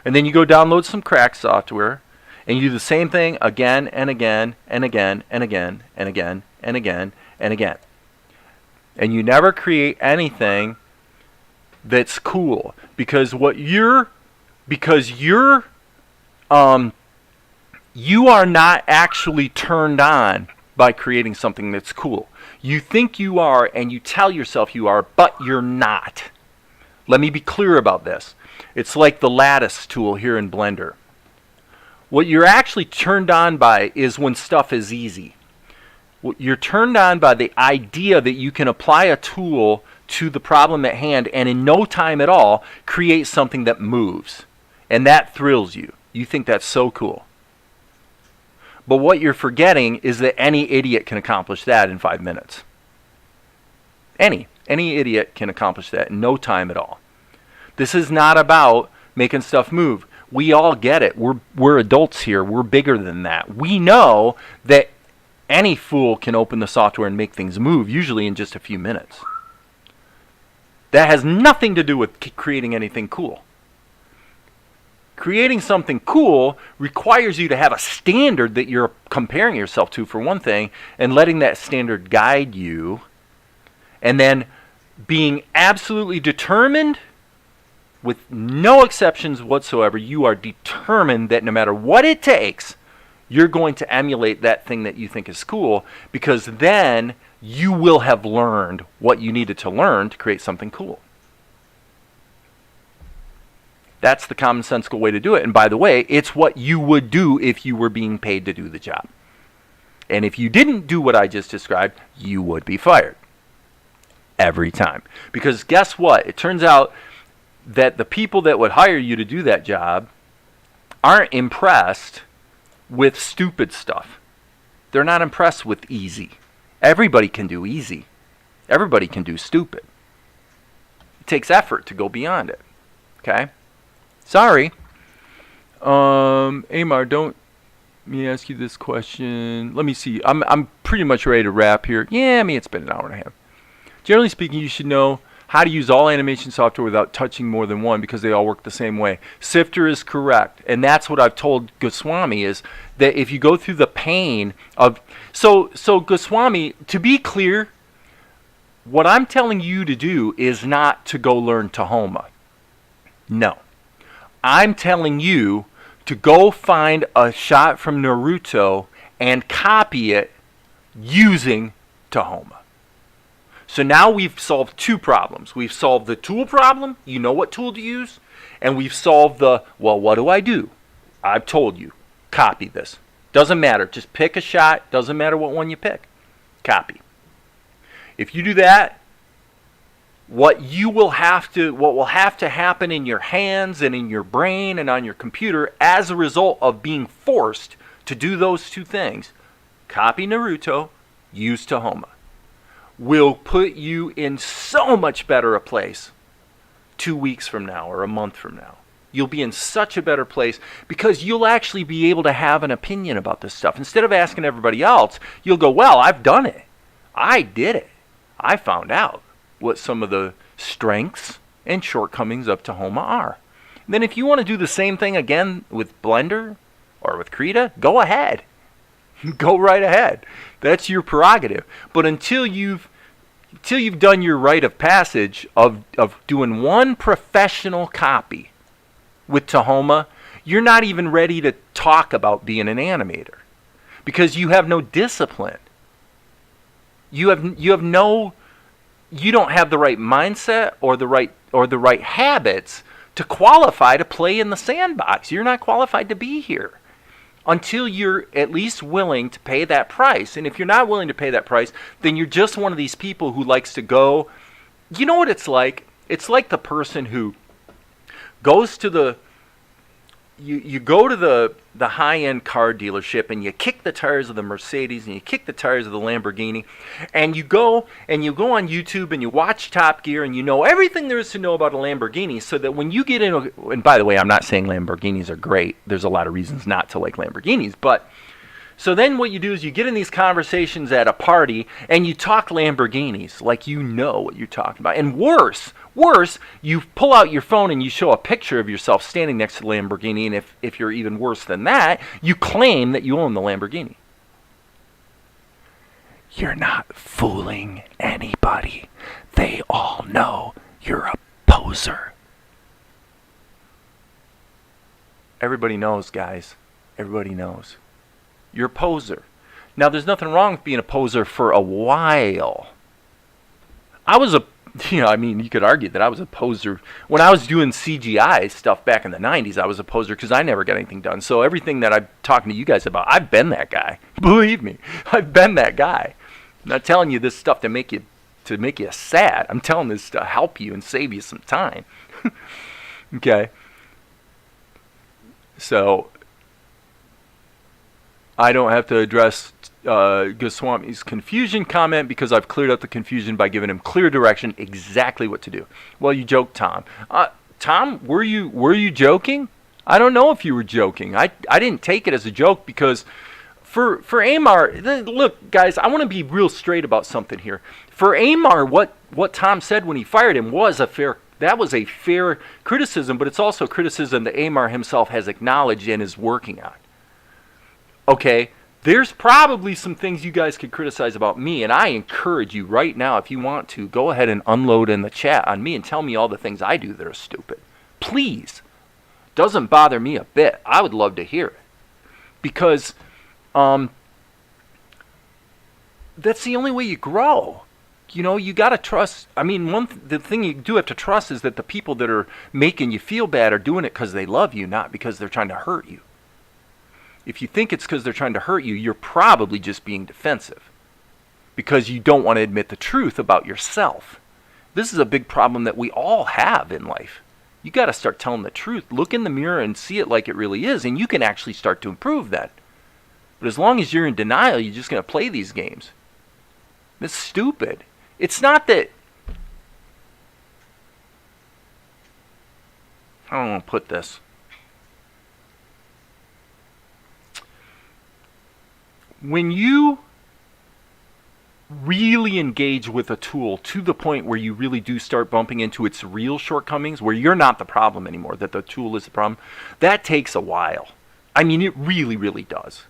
and then you go download some crack software, and you do the same thing again and again and again and again and again and again and again, and you never create anything that's cool because you are not actually turned on by creating something that's cool. You think you are, and you tell yourself you are, but you're not. Let me be clear about this. It's like the lattice tool here in Blender. What you're actually turned on by is when stuff is easy. You're turned on by the idea that you can apply a tool to the problem at hand and in no time at all create something that moves. And that thrills you. You think that's so cool. But what you're forgetting is that any idiot can accomplish that in 5 minutes. Any idiot can accomplish that in no time at all. This is not about making stuff move. We all get it. We're adults here. We're bigger than that. We know that any fool can open the software and make things move, usually in just a few minutes. That has nothing to do with creating anything cool. Creating something cool requires you to have a standard that you're comparing yourself to, for one thing, and letting that standard guide you, and then being absolutely determined, with no exceptions whatsoever, you are determined that no matter what it takes, you're going to emulate that thing that you think is cool, because then you will have learned what you needed to learn to create something cool. That's the commonsensical way to do it. And by the way, it's what you would do if you were being paid to do the job. And if you didn't do what I just described, you would be fired. Every time. Because guess what? It turns out that the people that would hire you to do that job aren't impressed with stupid stuff. They're not impressed with easy. Everybody can do easy. Everybody can do stupid. It takes effort to go beyond it. Okay? Sorry. Amar, let me ask you this question. Let me see. I'm pretty much ready to wrap here. Yeah, it's been an hour and a half. Generally speaking, you should know how to use all animation software without touching more than one because they all work the same way. Sifter is correct. And that's what I've told Goswami is that if you go through the pain of... So Goswami, to be clear, what I'm telling you to do is not to go learn Tahoma. No. I'm telling you to go find a shot from Naruto and copy it using Tahoma. So now we've solved two problems. We've solved the tool problem, you know what tool to use, and we've solved the, well, what do I do? I've told you, copy this. Doesn't matter, just pick a shot, doesn't matter what one you pick. Copy. If you do that, what will have to happen in your hands and in your brain and on your computer as a result of being forced to do those two things, copy Naruto, use Tahoma, will put you in so much better a place 2 weeks from now or a month from now. You'll be in such a better place because you'll actually be able to have an opinion about this stuff. Instead of asking everybody else, you'll go, well, I've done it. I did it. I found out what some of the strengths and shortcomings of Tahoma are. And then if you want to do the same thing again with Blender or with Krita, go ahead. Go right ahead. That's your prerogative. But until you've done your rite of passage of doing one professional copy with Tahoma, you're not even ready to talk about being an animator because you have no discipline. You don't have the right mindset or the right habits to qualify to play in the sandbox. You're not qualified to be here until you're at least willing to pay that price. And if you're not willing to pay that price, then you're just one of these people who likes to go. You know what it's like? It's like the person who goes to the you go to the high-end car dealership and you kick the tires of the Mercedes and you kick the tires of the Lamborghini, and you go on YouTube and you watch Top Gear and you know everything there is to know about a Lamborghini, so that when you get in, and by the way, I'm not saying Lamborghinis are great. There's a lot of reasons not to like Lamborghinis, but so then what you do is you get in these conversations at a party and you talk Lamborghinis like you know what you're talking about. And worse, you pull out your phone and you show a picture of yourself standing next to the Lamborghini, and if you're even worse than that, you claim that you own the Lamborghini. You're not fooling anybody. They all know you're a poser. Everybody knows, guys. Everybody knows. You're a poser. Now, there's nothing wrong with being a poser for a while. You could argue that I was a poser. When I was doing CGI stuff back in the 90s, I was a poser because I never got anything done. So everything that I'm talking to you guys about, I've been that guy. Believe me, I've been that guy. I'm not telling you this stuff to make you sad. I'm telling this to help you and save you some time. Okay? So I don't have to address Goswami's confusion comment because I've cleared up the confusion by giving him clear direction exactly what to do. Well, you joked, Tom. Tom, were you joking? I don't know if you were joking. I didn't take it as a joke because for Amar, look, guys, I want to be real straight about something here. For Amar, what Tom said when he fired him was a fair criticism, but it's also criticism that Amar himself has acknowledged and is working on. Okay, there's probably some things you guys could criticize about me, and I encourage you right now, if you want to, go ahead and unload in the chat on me and tell me all the things I do that are stupid. Please. Doesn't bother me a bit. I would love to hear it. Because that's the only way you grow. You know, you got to trust. I mean, the thing you do have to trust is that the people that are making you feel bad are doing it because they love you, not because they're trying to hurt you. If you think it's because they're trying to hurt you, you're probably just being defensive because you don't want to admit the truth about yourself. This is a big problem that we all have in life. You got to start telling the truth. Look in the mirror and see it like it really is, and you can actually start to improve that. But as long as you're in denial, you're just going to play these games. It's stupid. It's not that... I don't want to put this. When you really engage with a tool to the point where you really do start bumping into its real shortcomings, where you're not the problem anymore, that the tool is the problem, that takes a while. I mean, it really, really does.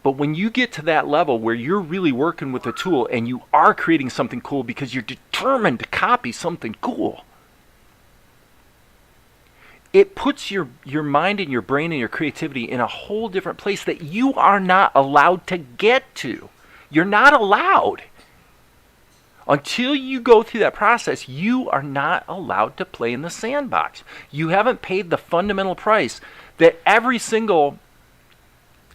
But when you get to that level where you're really working with the tool and you are creating something cool because you're determined to copy something cool, it puts your mind and your brain and your creativity in a whole different place that you are not allowed to get to. You're not allowed. Until you go through that process, you are not allowed to play in the sandbox. You haven't paid the fundamental price that every single,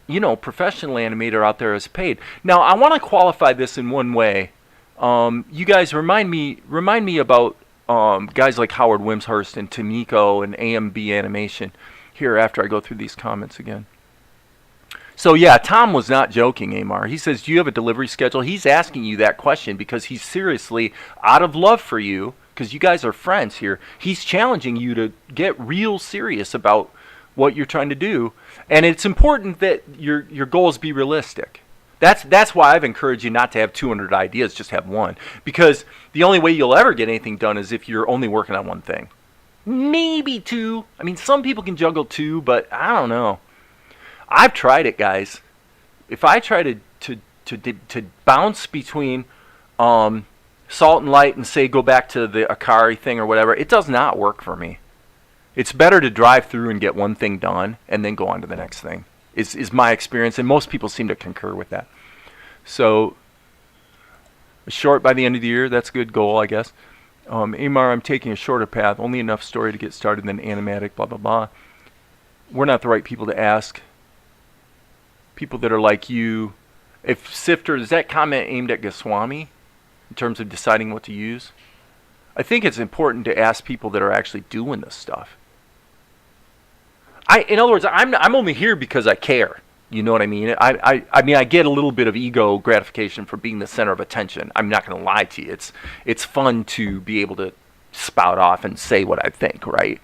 professional animator out there has paid. Now, I want to qualify this in one way. You guys remind me about guys like Howard Wimshurst and Tomiko and AMB Animation here after I go through these comments again. So yeah, Tom was not joking, Amar. He says, do you have a delivery schedule? He's asking you that question because he's seriously, out of love for you, because you guys are friends here, he's challenging you to get real serious about what you're trying to do. And it's important that your goals be realistic. That's why I've encouraged you not to have 200 ideas, just have one. Because the only way you'll ever get anything done is if you're only working on one thing. Maybe two. I mean, some people can juggle two, but I don't know. I've tried it, guys. if I try to bounce between salt and light and say go back to the Akari thing or whatever, it does not work for me. It's better to drive through and get one thing done and then go on to the next thing, is my experience, and most people seem to concur with that. So, short by the end of the year, that's a good goal, I guess. Amar, I'm taking a shorter path, only enough story to get started, then animatic, blah, blah, blah. We're not the right people to ask. People that are like you. If Sifter, is that comment aimed at Goswami in terms of deciding what to use? I think it's important to ask people that are actually doing this stuff. In other words, I'm only here because I care. You know what I mean? I mean, I get a little bit of ego gratification for being the center of attention. I'm not going to lie to you. It's fun to be able to spout off and say what I think, right?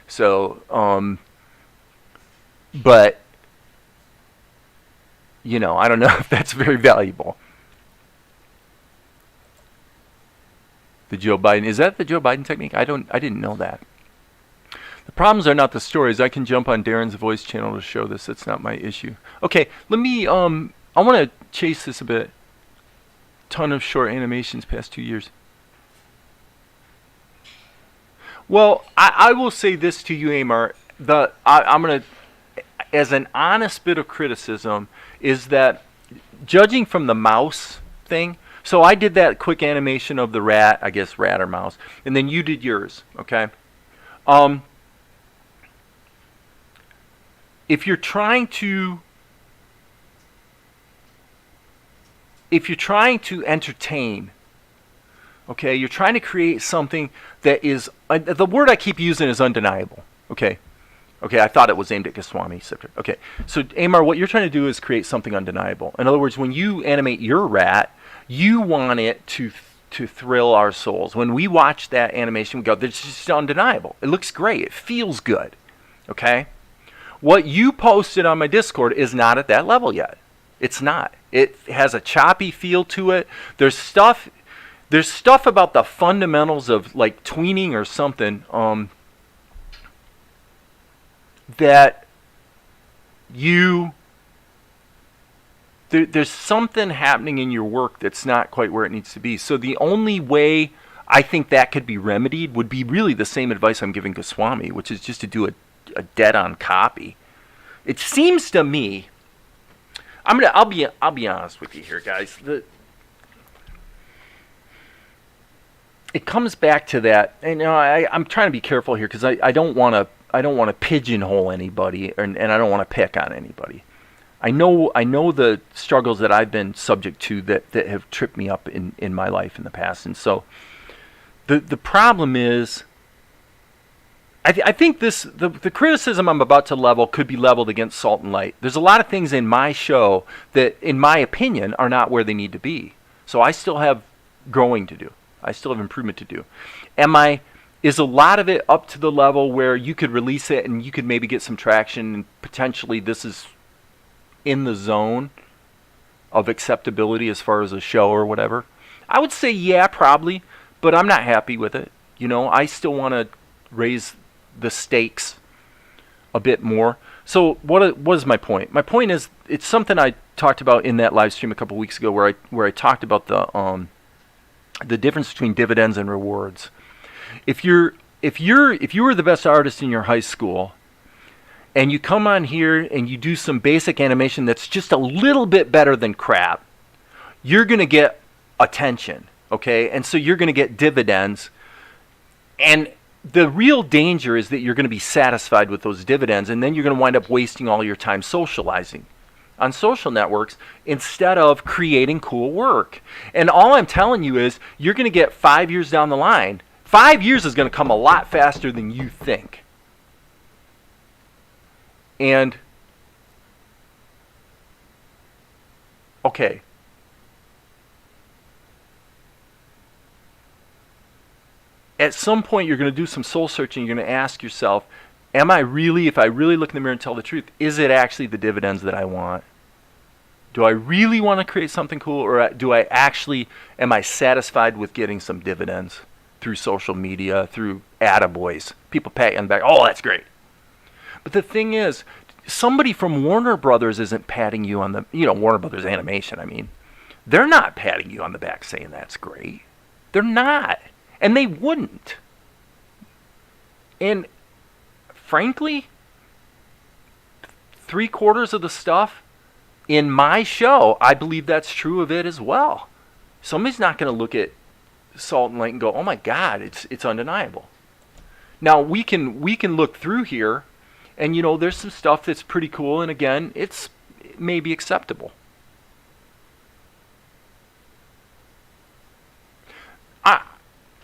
So, but, you know, I don't know if that's very valuable. The Joe Biden, is that the Joe Biden technique? I didn't know that. The problems are not the stories. I can jump on Darren's voice channel to show this. It's not my issue. Okay, let me, I want to chase this a bit. Ton of short animations past 2 years. Well, I will say this to you, Amar. I'm going to, as an honest bit of criticism, is that judging from the mouse thing, so I did that quick animation of the rat, I guess rat or mouse, and then you did yours, okay? If you're trying to entertain, okay, you're trying to create something that is, the word I keep using is undeniable, okay? Okay, I thought it was aimed at Goswami. Okay, so Amar, what you're trying to do is create something undeniable. In other words, when you animate your rat, you want it to thrill our souls. When we watch that animation, we go, "This is just undeniable. It looks great. It feels good." Okay? What you posted on my Discord is not at that level yet. It's not. It has a choppy feel to it. There's stuff about the fundamentals of like tweening or something that there's something happening in your work that's not quite where it needs to be. So the only way I think that could be remedied would be really the same advice I'm giving Goswami, which is just to do a dead-on copy. It seems to me, I'll be honest with you here, guys. It comes back to that, and you know, I'm trying to be careful here because I don't want to pigeonhole anybody, and I don't want to pick on anybody. I know the struggles that I've been subject to that have tripped me up in my life in the past, and so the problem is, I think the criticism I'm about to level could be leveled against Salt and Light. There's a lot of things in my show that, in my opinion, are not where they need to be. So I still have growing to do. I still have improvement to do. Is a lot of it up to the level where you could release it and you could maybe get some traction and potentially this is in the zone of acceptability as far as a show or whatever? I would say yeah, probably, but I'm not happy with it. You know, I still want to raise the stakes a bit more. So what was my point? My point is, it's something I talked about in that live stream a couple weeks ago where I talked about the difference between dividends and rewards. If you were the best artist in your high school and you come on here and you do some basic animation that's just a little bit better than crap, you're going to get attention, okay? And so you're going to get dividends. And the real danger is that you're going to be satisfied with those dividends, and then you're going to wind up wasting all your time socializing on social networks instead of creating cool work. And all I'm telling you is you're going to get 5 years down the line. 5 years is going to come a lot faster than you think. And, okay. At some point, you're going to do some soul searching. You're going to ask yourself, if I really look in the mirror and tell the truth, is it actually the dividends that I want? Do I really want to create something cool, or am I satisfied with getting some dividends through social media, through attaboys? People pat you on the back, oh, that's great. But the thing is, somebody from Warner Brothers isn't patting you on the, Warner Brothers Animation, I mean. They're not patting you on the back saying that's great. They're not. And they wouldn't. And frankly, 3/4 of the stuff in my show, I believe that's true of it as well. Somebody's not going to look at Salt and Light and go, "Oh my God, it's undeniable." Now we can look through here, and there's some stuff that's pretty cool, and again, it may be acceptable.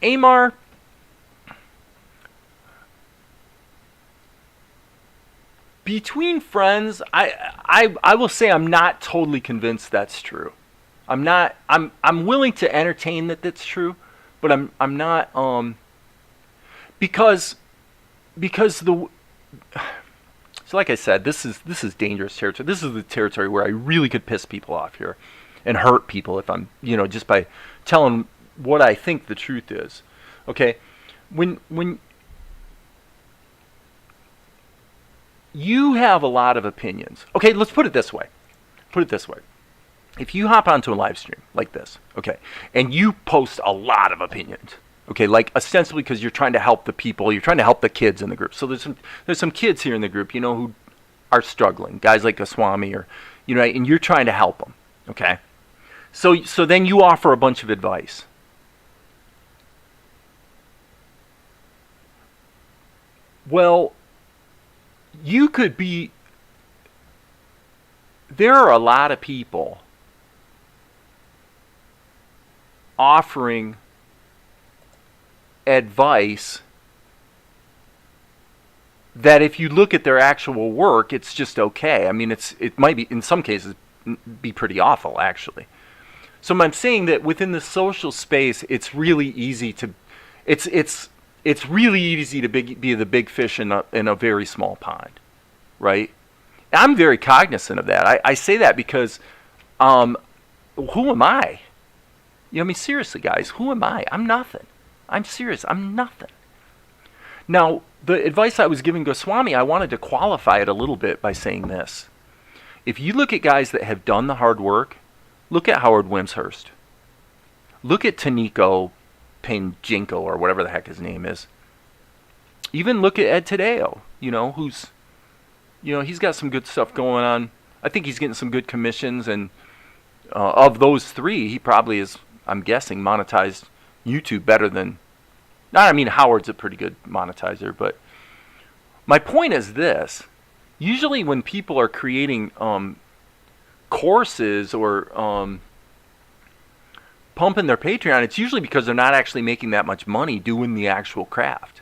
Amar, between friends, I will say I'm not totally convinced that's true. I'm willing to entertain that that's true, but I'm not because so like I said, this is dangerous territory. This is the territory where I really could piss people off here and hurt people if I'm just by telling what I think the truth is. Okay, when you have a lot of opinions. Okay, let's put it this way. If you hop onto a live stream like this, okay, and you post a lot of opinions, okay, like ostensibly because you're trying to help the people, you're trying to help the kids in the group. So there's some kids here in the group, who are struggling, guys like Goswami or, and you're trying to help them, okay. So then you offer a bunch of advice. Well, there are a lot of people offering advice that if you look at their actual work, it's just okay. I mean, it might be, in some cases, be pretty awful, actually. So I'm saying that within the social space, it's really easy to, it's really easy to be the big fish in a very small pond, right? I'm very cognizant of that. I say that because, who am I? I mean, seriously, guys, who am I? I'm nothing. I'm serious. I'm nothing. Now, the advice I was giving Goswami, I wanted to qualify it a little bit by saying this. If you look at guys that have done the hard work, look at Howard Wimshurst. Look at Tanico Penjinko, or whatever the heck his name is. Even look at Ed Tadeo, who's, he's got some good stuff going on. I think he's getting some good commissions, and of those three, he probably is, I'm guessing, monetized YouTube better than, Howard's a pretty good monetizer, but my point is this. Usually when people are creating courses or pumping their Patreon, it's usually because they're not actually making that much money doing the actual craft.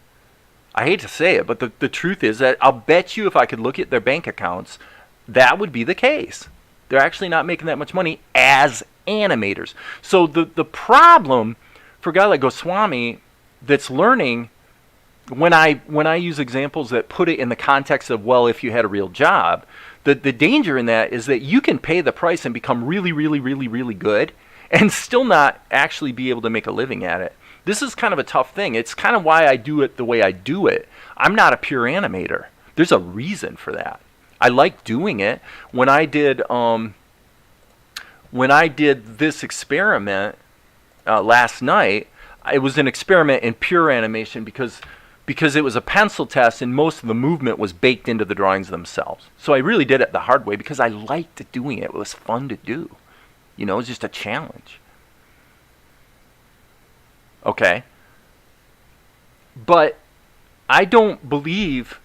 I hate to say it, but the truth is that I'll bet you if I could look at their bank accounts, that would be the case. They're actually not making that much money as animators. So the problem for a guy like Goswami that's learning, when I use examples that put it in the context of, well, if you had a real job, the danger in that is that you can pay the price and become really, really, really, really good and still not actually be able to make a living at it. This is kind of a tough thing. It's kind of why I do it the way I do it. I'm not a pure animator. There's a reason for that. I like doing it. When I did this experiment last night, it was an experiment in pure animation because it was a pencil test and most of the movement was baked into the drawings themselves. So I really did it the hard way because I liked doing it. It was fun to do. It was just a challenge. Okay. But I don't believe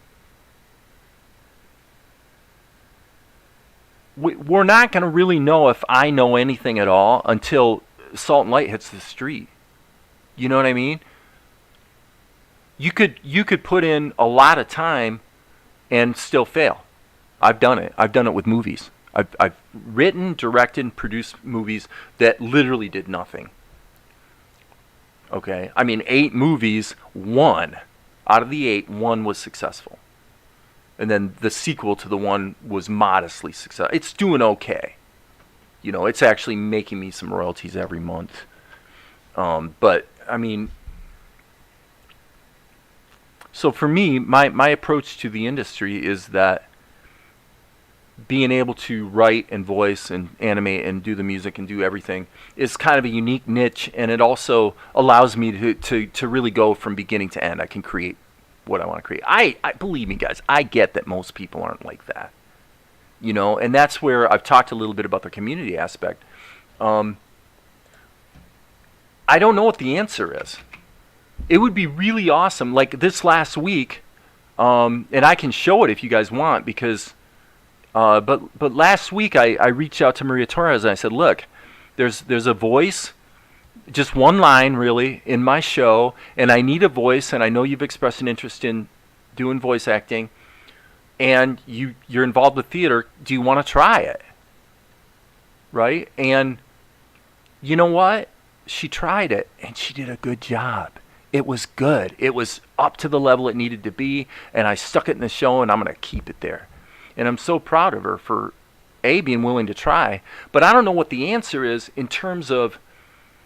we're not going to really know if I know anything at all until Salt and Light hits the street. You know what I mean? You could put in a lot of time and still fail. I've done it. I've done it with movies. I've written, directed, and produced movies that literally did nothing. Okay? 8 movies, 1 out of the 8, 1 was successful. And then the sequel to the one was modestly successful. It's doing okay. It's actually making me some royalties every month. But, so for me, my approach to the industry is that being able to write and voice and animate and do the music and do everything is kind of a unique niche, and it also allows me to really go from beginning to end. I can create what I want to create. I believe me, guys, I get that most people aren't like that, and that's where I've talked a little bit about the community aspect. I don't know what the answer is. It would be really awesome, like this last week, and I can show it if you guys want, because but last week I reached out to Maria Torres and I said, look, there's a voice, just one line really, in my show, and I need a voice, and I know you've expressed an interest in doing voice acting, and you're involved with theater. Do you want to try it? Right? And you know what? She tried it, and she did a good job. It was good. It was up to the level it needed to be, and I stuck it in the show, and I'm going to keep it there. And I'm so proud of her for, A, being willing to try. But I don't know what the answer is in terms of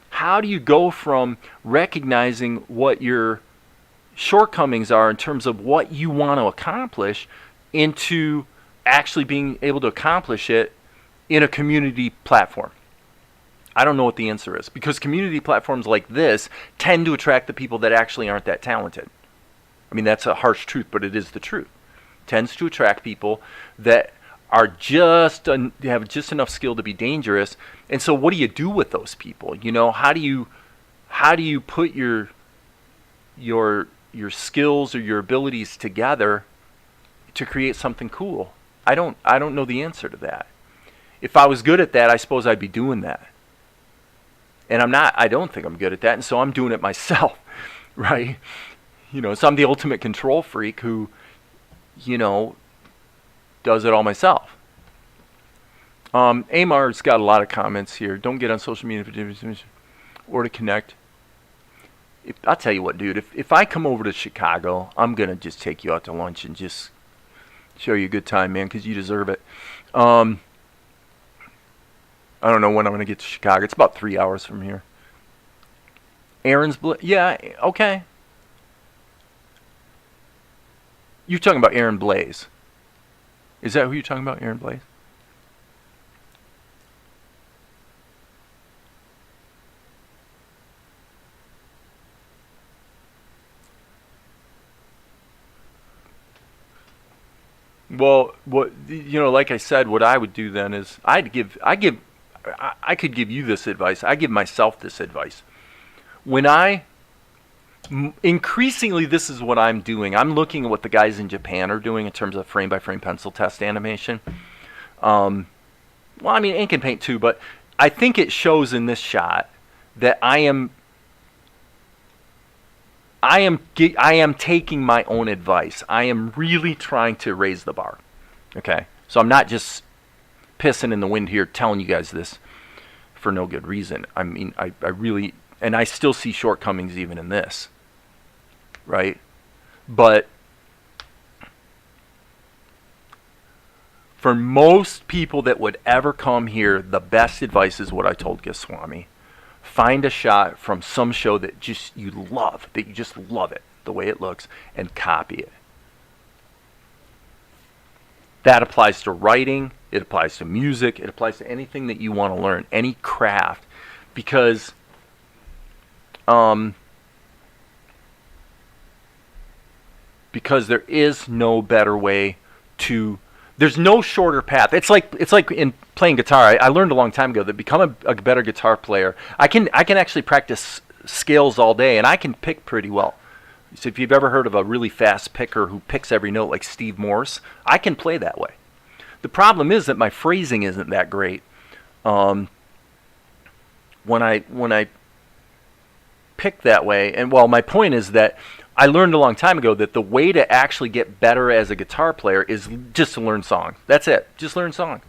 how do you go from recognizing what your shortcomings are in terms of what you want to accomplish into actually being able to accomplish it in a community platform. I don't know what the answer is, because community platforms like this tend to attract the people that actually aren't that talented. I mean, that's a harsh truth, but it is the truth. Tends to attract people that are have just enough skill to be dangerous. And so what do you do with those people? How do you put your skills or your abilities together to create something cool? I don't know the answer to that. If I was good at that, I suppose I'd be doing that. And I'm not. I don't think I'm good at that, and so I'm doing it myself, right? So I'm the ultimate control freak who does it all myself. Amar's got a lot of comments here. Don't get on social media for information or to connect. I'll tell you what, dude. If I come over to Chicago, I'm going to just take you out to lunch and just show you a good time, man, because you deserve it. I don't know when I'm going to get to Chicago. It's about 3 hours from here. Yeah, okay. You're talking about Aaron Blaze. Is that who you're talking about, Aaron Blaze? Well, like I said, what I would do then is I could give you this advice. I give myself this advice. Increasingly, this is what I'm doing. I'm looking at what the guys in Japan are doing in terms of frame-by-frame pencil test animation. Ink and paint too, but I think it shows in this shot that I am taking my own advice. I am really trying to raise the bar. Okay, so I'm not just pissing in the wind here telling you guys this for no good reason. I mean, I really, and I still see shortcomings even in this. Right? But for most people that would ever come here, the best advice is what I told Goswami. Find a shot from some show that you love, that you just love it, the way it looks, and copy it. That applies to writing, it applies to music, it applies to anything that you want to learn, any craft, because there is no better way to. There's no shorter path. It's like in playing guitar. I learned a long time ago that become a better guitar player. I can actually practice scales all day, and I can pick pretty well. So if you've ever heard of a really fast picker who picks every note like Steve Morse, I can play that way. The problem is that my phrasing isn't that great. When I pick that way, and well, my point is that I learned a long time ago that the way to actually get better as a guitar player is just to learn songs. That's it. Just learn songs.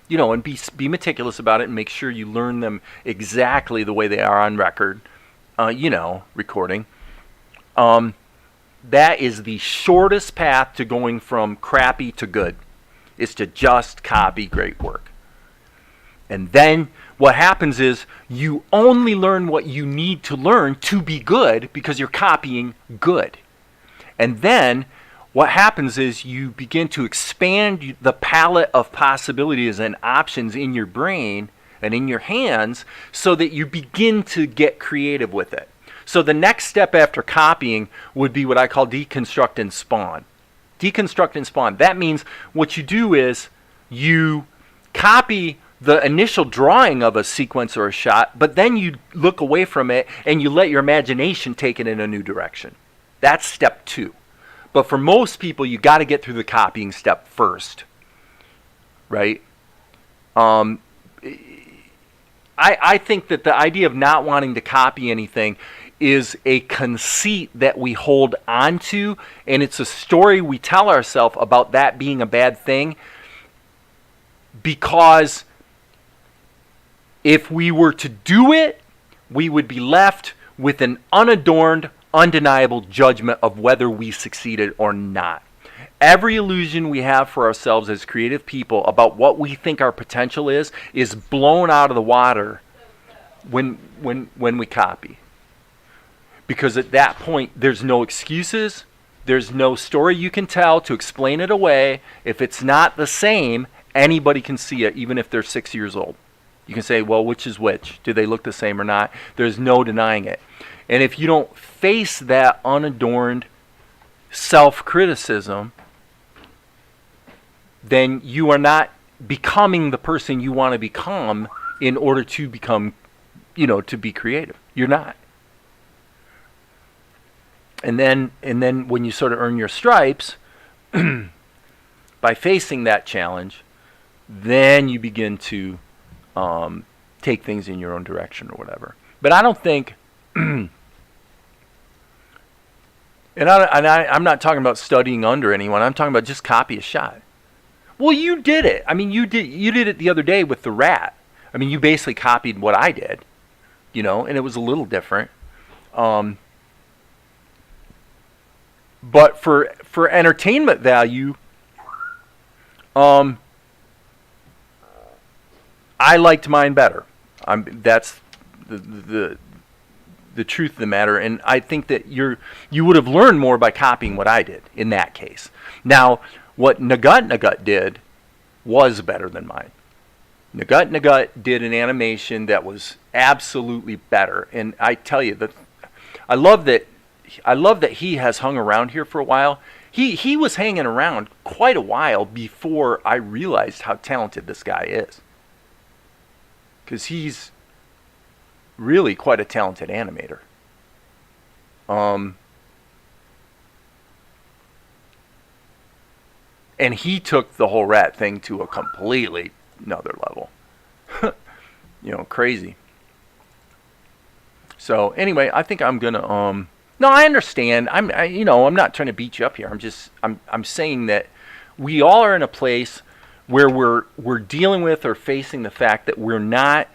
And be meticulous about it and make sure you learn them exactly the way they are on record, recording. That is the shortest path to going from crappy to good, is to just copy great work. And then what happens is you only learn what you need to learn to be good because you're copying good. And then what happens is you begin to expand the palette of possibilities and options in your brain and in your hands so that you begin to get creative with it. So the next step after copying would be what I call deconstruct and spawn. Deconstruct and spawn. That means what you do is you copy the initial drawing of a sequence or a shot, but then you look away from it and you let your imagination take it in a new direction. That's step 2. But for most people, you got to get through the copying step first, right? I think that the idea of not wanting to copy anything is a conceit that we hold onto, and it's a story we tell ourselves about that being a bad thing, because if we were to do it, we would be left with an unadorned, undeniable judgment of whether we succeeded or not. Every illusion we have for ourselves as creative people about what we think our potential is blown out of the water when we copy. Because at that point, there's no excuses, there's no story you can tell to explain it away. If it's not the same, anybody can see it, even if they're 6 years old. You can say, well, which is which? Do they look the same or not? There's no denying it. And if you don't face that unadorned self-criticism, then you are not becoming the person you want to become in order to become, to be creative. You're not. And then when you sort of earn your stripes, by facing that challenge, then you begin to take things in your own direction or whatever. But I don't think, and I'm not talking about studying under anyone. I'm talking about just copy a shot. Well, you did it. I mean, you did it the other day with the rat. I mean, you basically copied what I did, and it was a little different. But for entertainment value, I liked mine better. That's the truth of the matter, and I think that you would have learned more by copying what I did in that case. Now, what Nagut did was better than mine. Nagut did an animation that was absolutely better, and I tell you that I love that he has hung around here for a while. He was hanging around quite a while before I realized how talented this guy is, because he's really quite a talented animator. And he took the whole rat thing to a completely another level. Crazy. So anyway, I think I'm gonna no, I understand. I'm not trying to beat you up here. I'm saying that we all are in a place where we're dealing with or facing the fact that we're not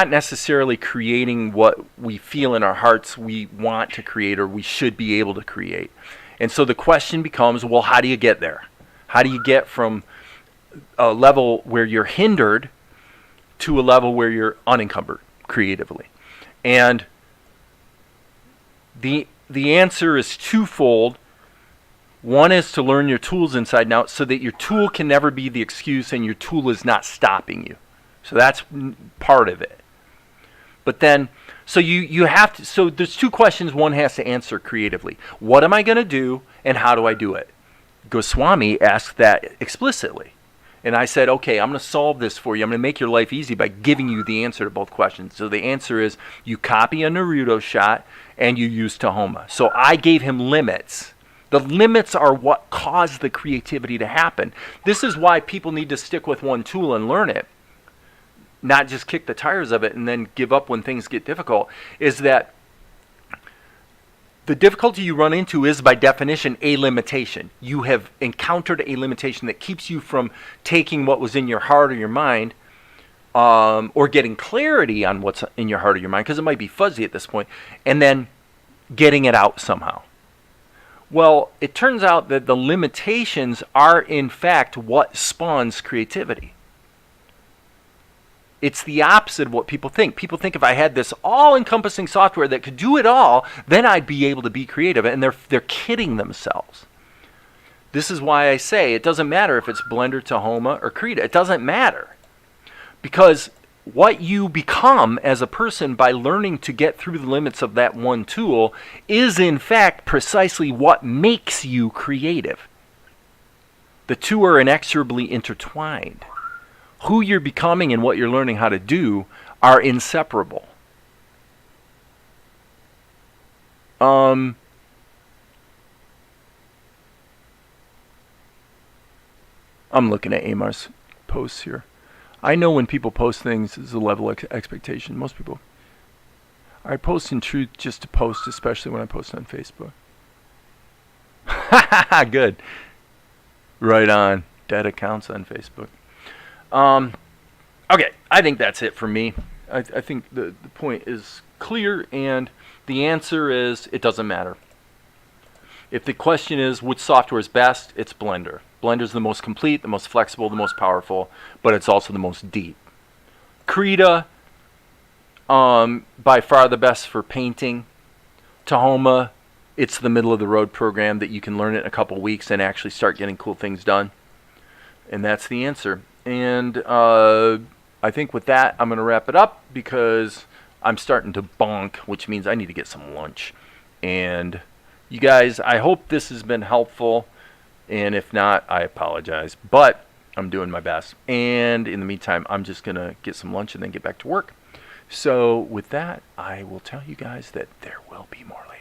necessarily creating what we feel in our hearts we want to create or we should be able to create. And so the question becomes, well, how do you get there? How do you get from a level where you're hindered to a level where you're unencumbered creatively? And the answer is twofold. One is to learn your tools inside and out so that your tool can never be the excuse and your tool is not stopping you. So that's part of it. But then, so you have to, so there's two questions one has to answer creatively. What am I going to do and how do I do it? Goswami asked that explicitly. And I said, okay, I'm going to solve this for you. I'm going to make your life easy by giving you the answer to both questions. So the answer is you copy a Naruto shot and you use Tahoma. So I gave him limits. The limits are what cause the creativity to happen. This is why people need to stick with one tool and learn it, not just kick the tires of it and then give up when things get difficult, is that the difficulty you run into is, by definition, a limitation. You have encountered a limitation that keeps you from taking what was in your heart or your mind, or getting clarity on what's in your heart or your mind, because it might be fuzzy at this point, and then getting it out somehow. Well, it turns out that the limitations are, in fact, what spawns creativity. It's the opposite of what people think. People think if I had this all-encompassing software that could do it all, then I'd be able to be creative, and they're kidding themselves. This is why I say it doesn't matter if it's Blender, Tahoma, or Krita. It doesn't matter. Because what you become as a person by learning to get through the limits of that one tool is in fact precisely what makes you creative. The two are inexorably intertwined. Who you're becoming and what you're learning how to do are inseparable. I'm looking at Amar's posts here. I know when people post things, there's a level of expectation. Most people. I post in truth just to post, especially when I post on Facebook. Good. Right on. Dead accounts on Facebook. Okay, I think that's it for me. I think the point is clear, and the answer is it doesn't matter. If the question is which software is best, it's Blender. Blender is the most complete, the most flexible, the most powerful, but it's also the most deep. Krita, by far the best for painting. Tahoma, it's the middle of the road program that you can learn it in a couple weeks and actually start getting cool things done. And that's the answer. And I think with that, I'm going to wrap it up because I'm starting to bonk, which means I need to get some lunch. And you guys, I hope this has been helpful. And if not, I apologize. But I'm doing my best. And in the meantime, I'm just going to get some lunch and then get back to work. So with that, I will tell you guys that there will be more later.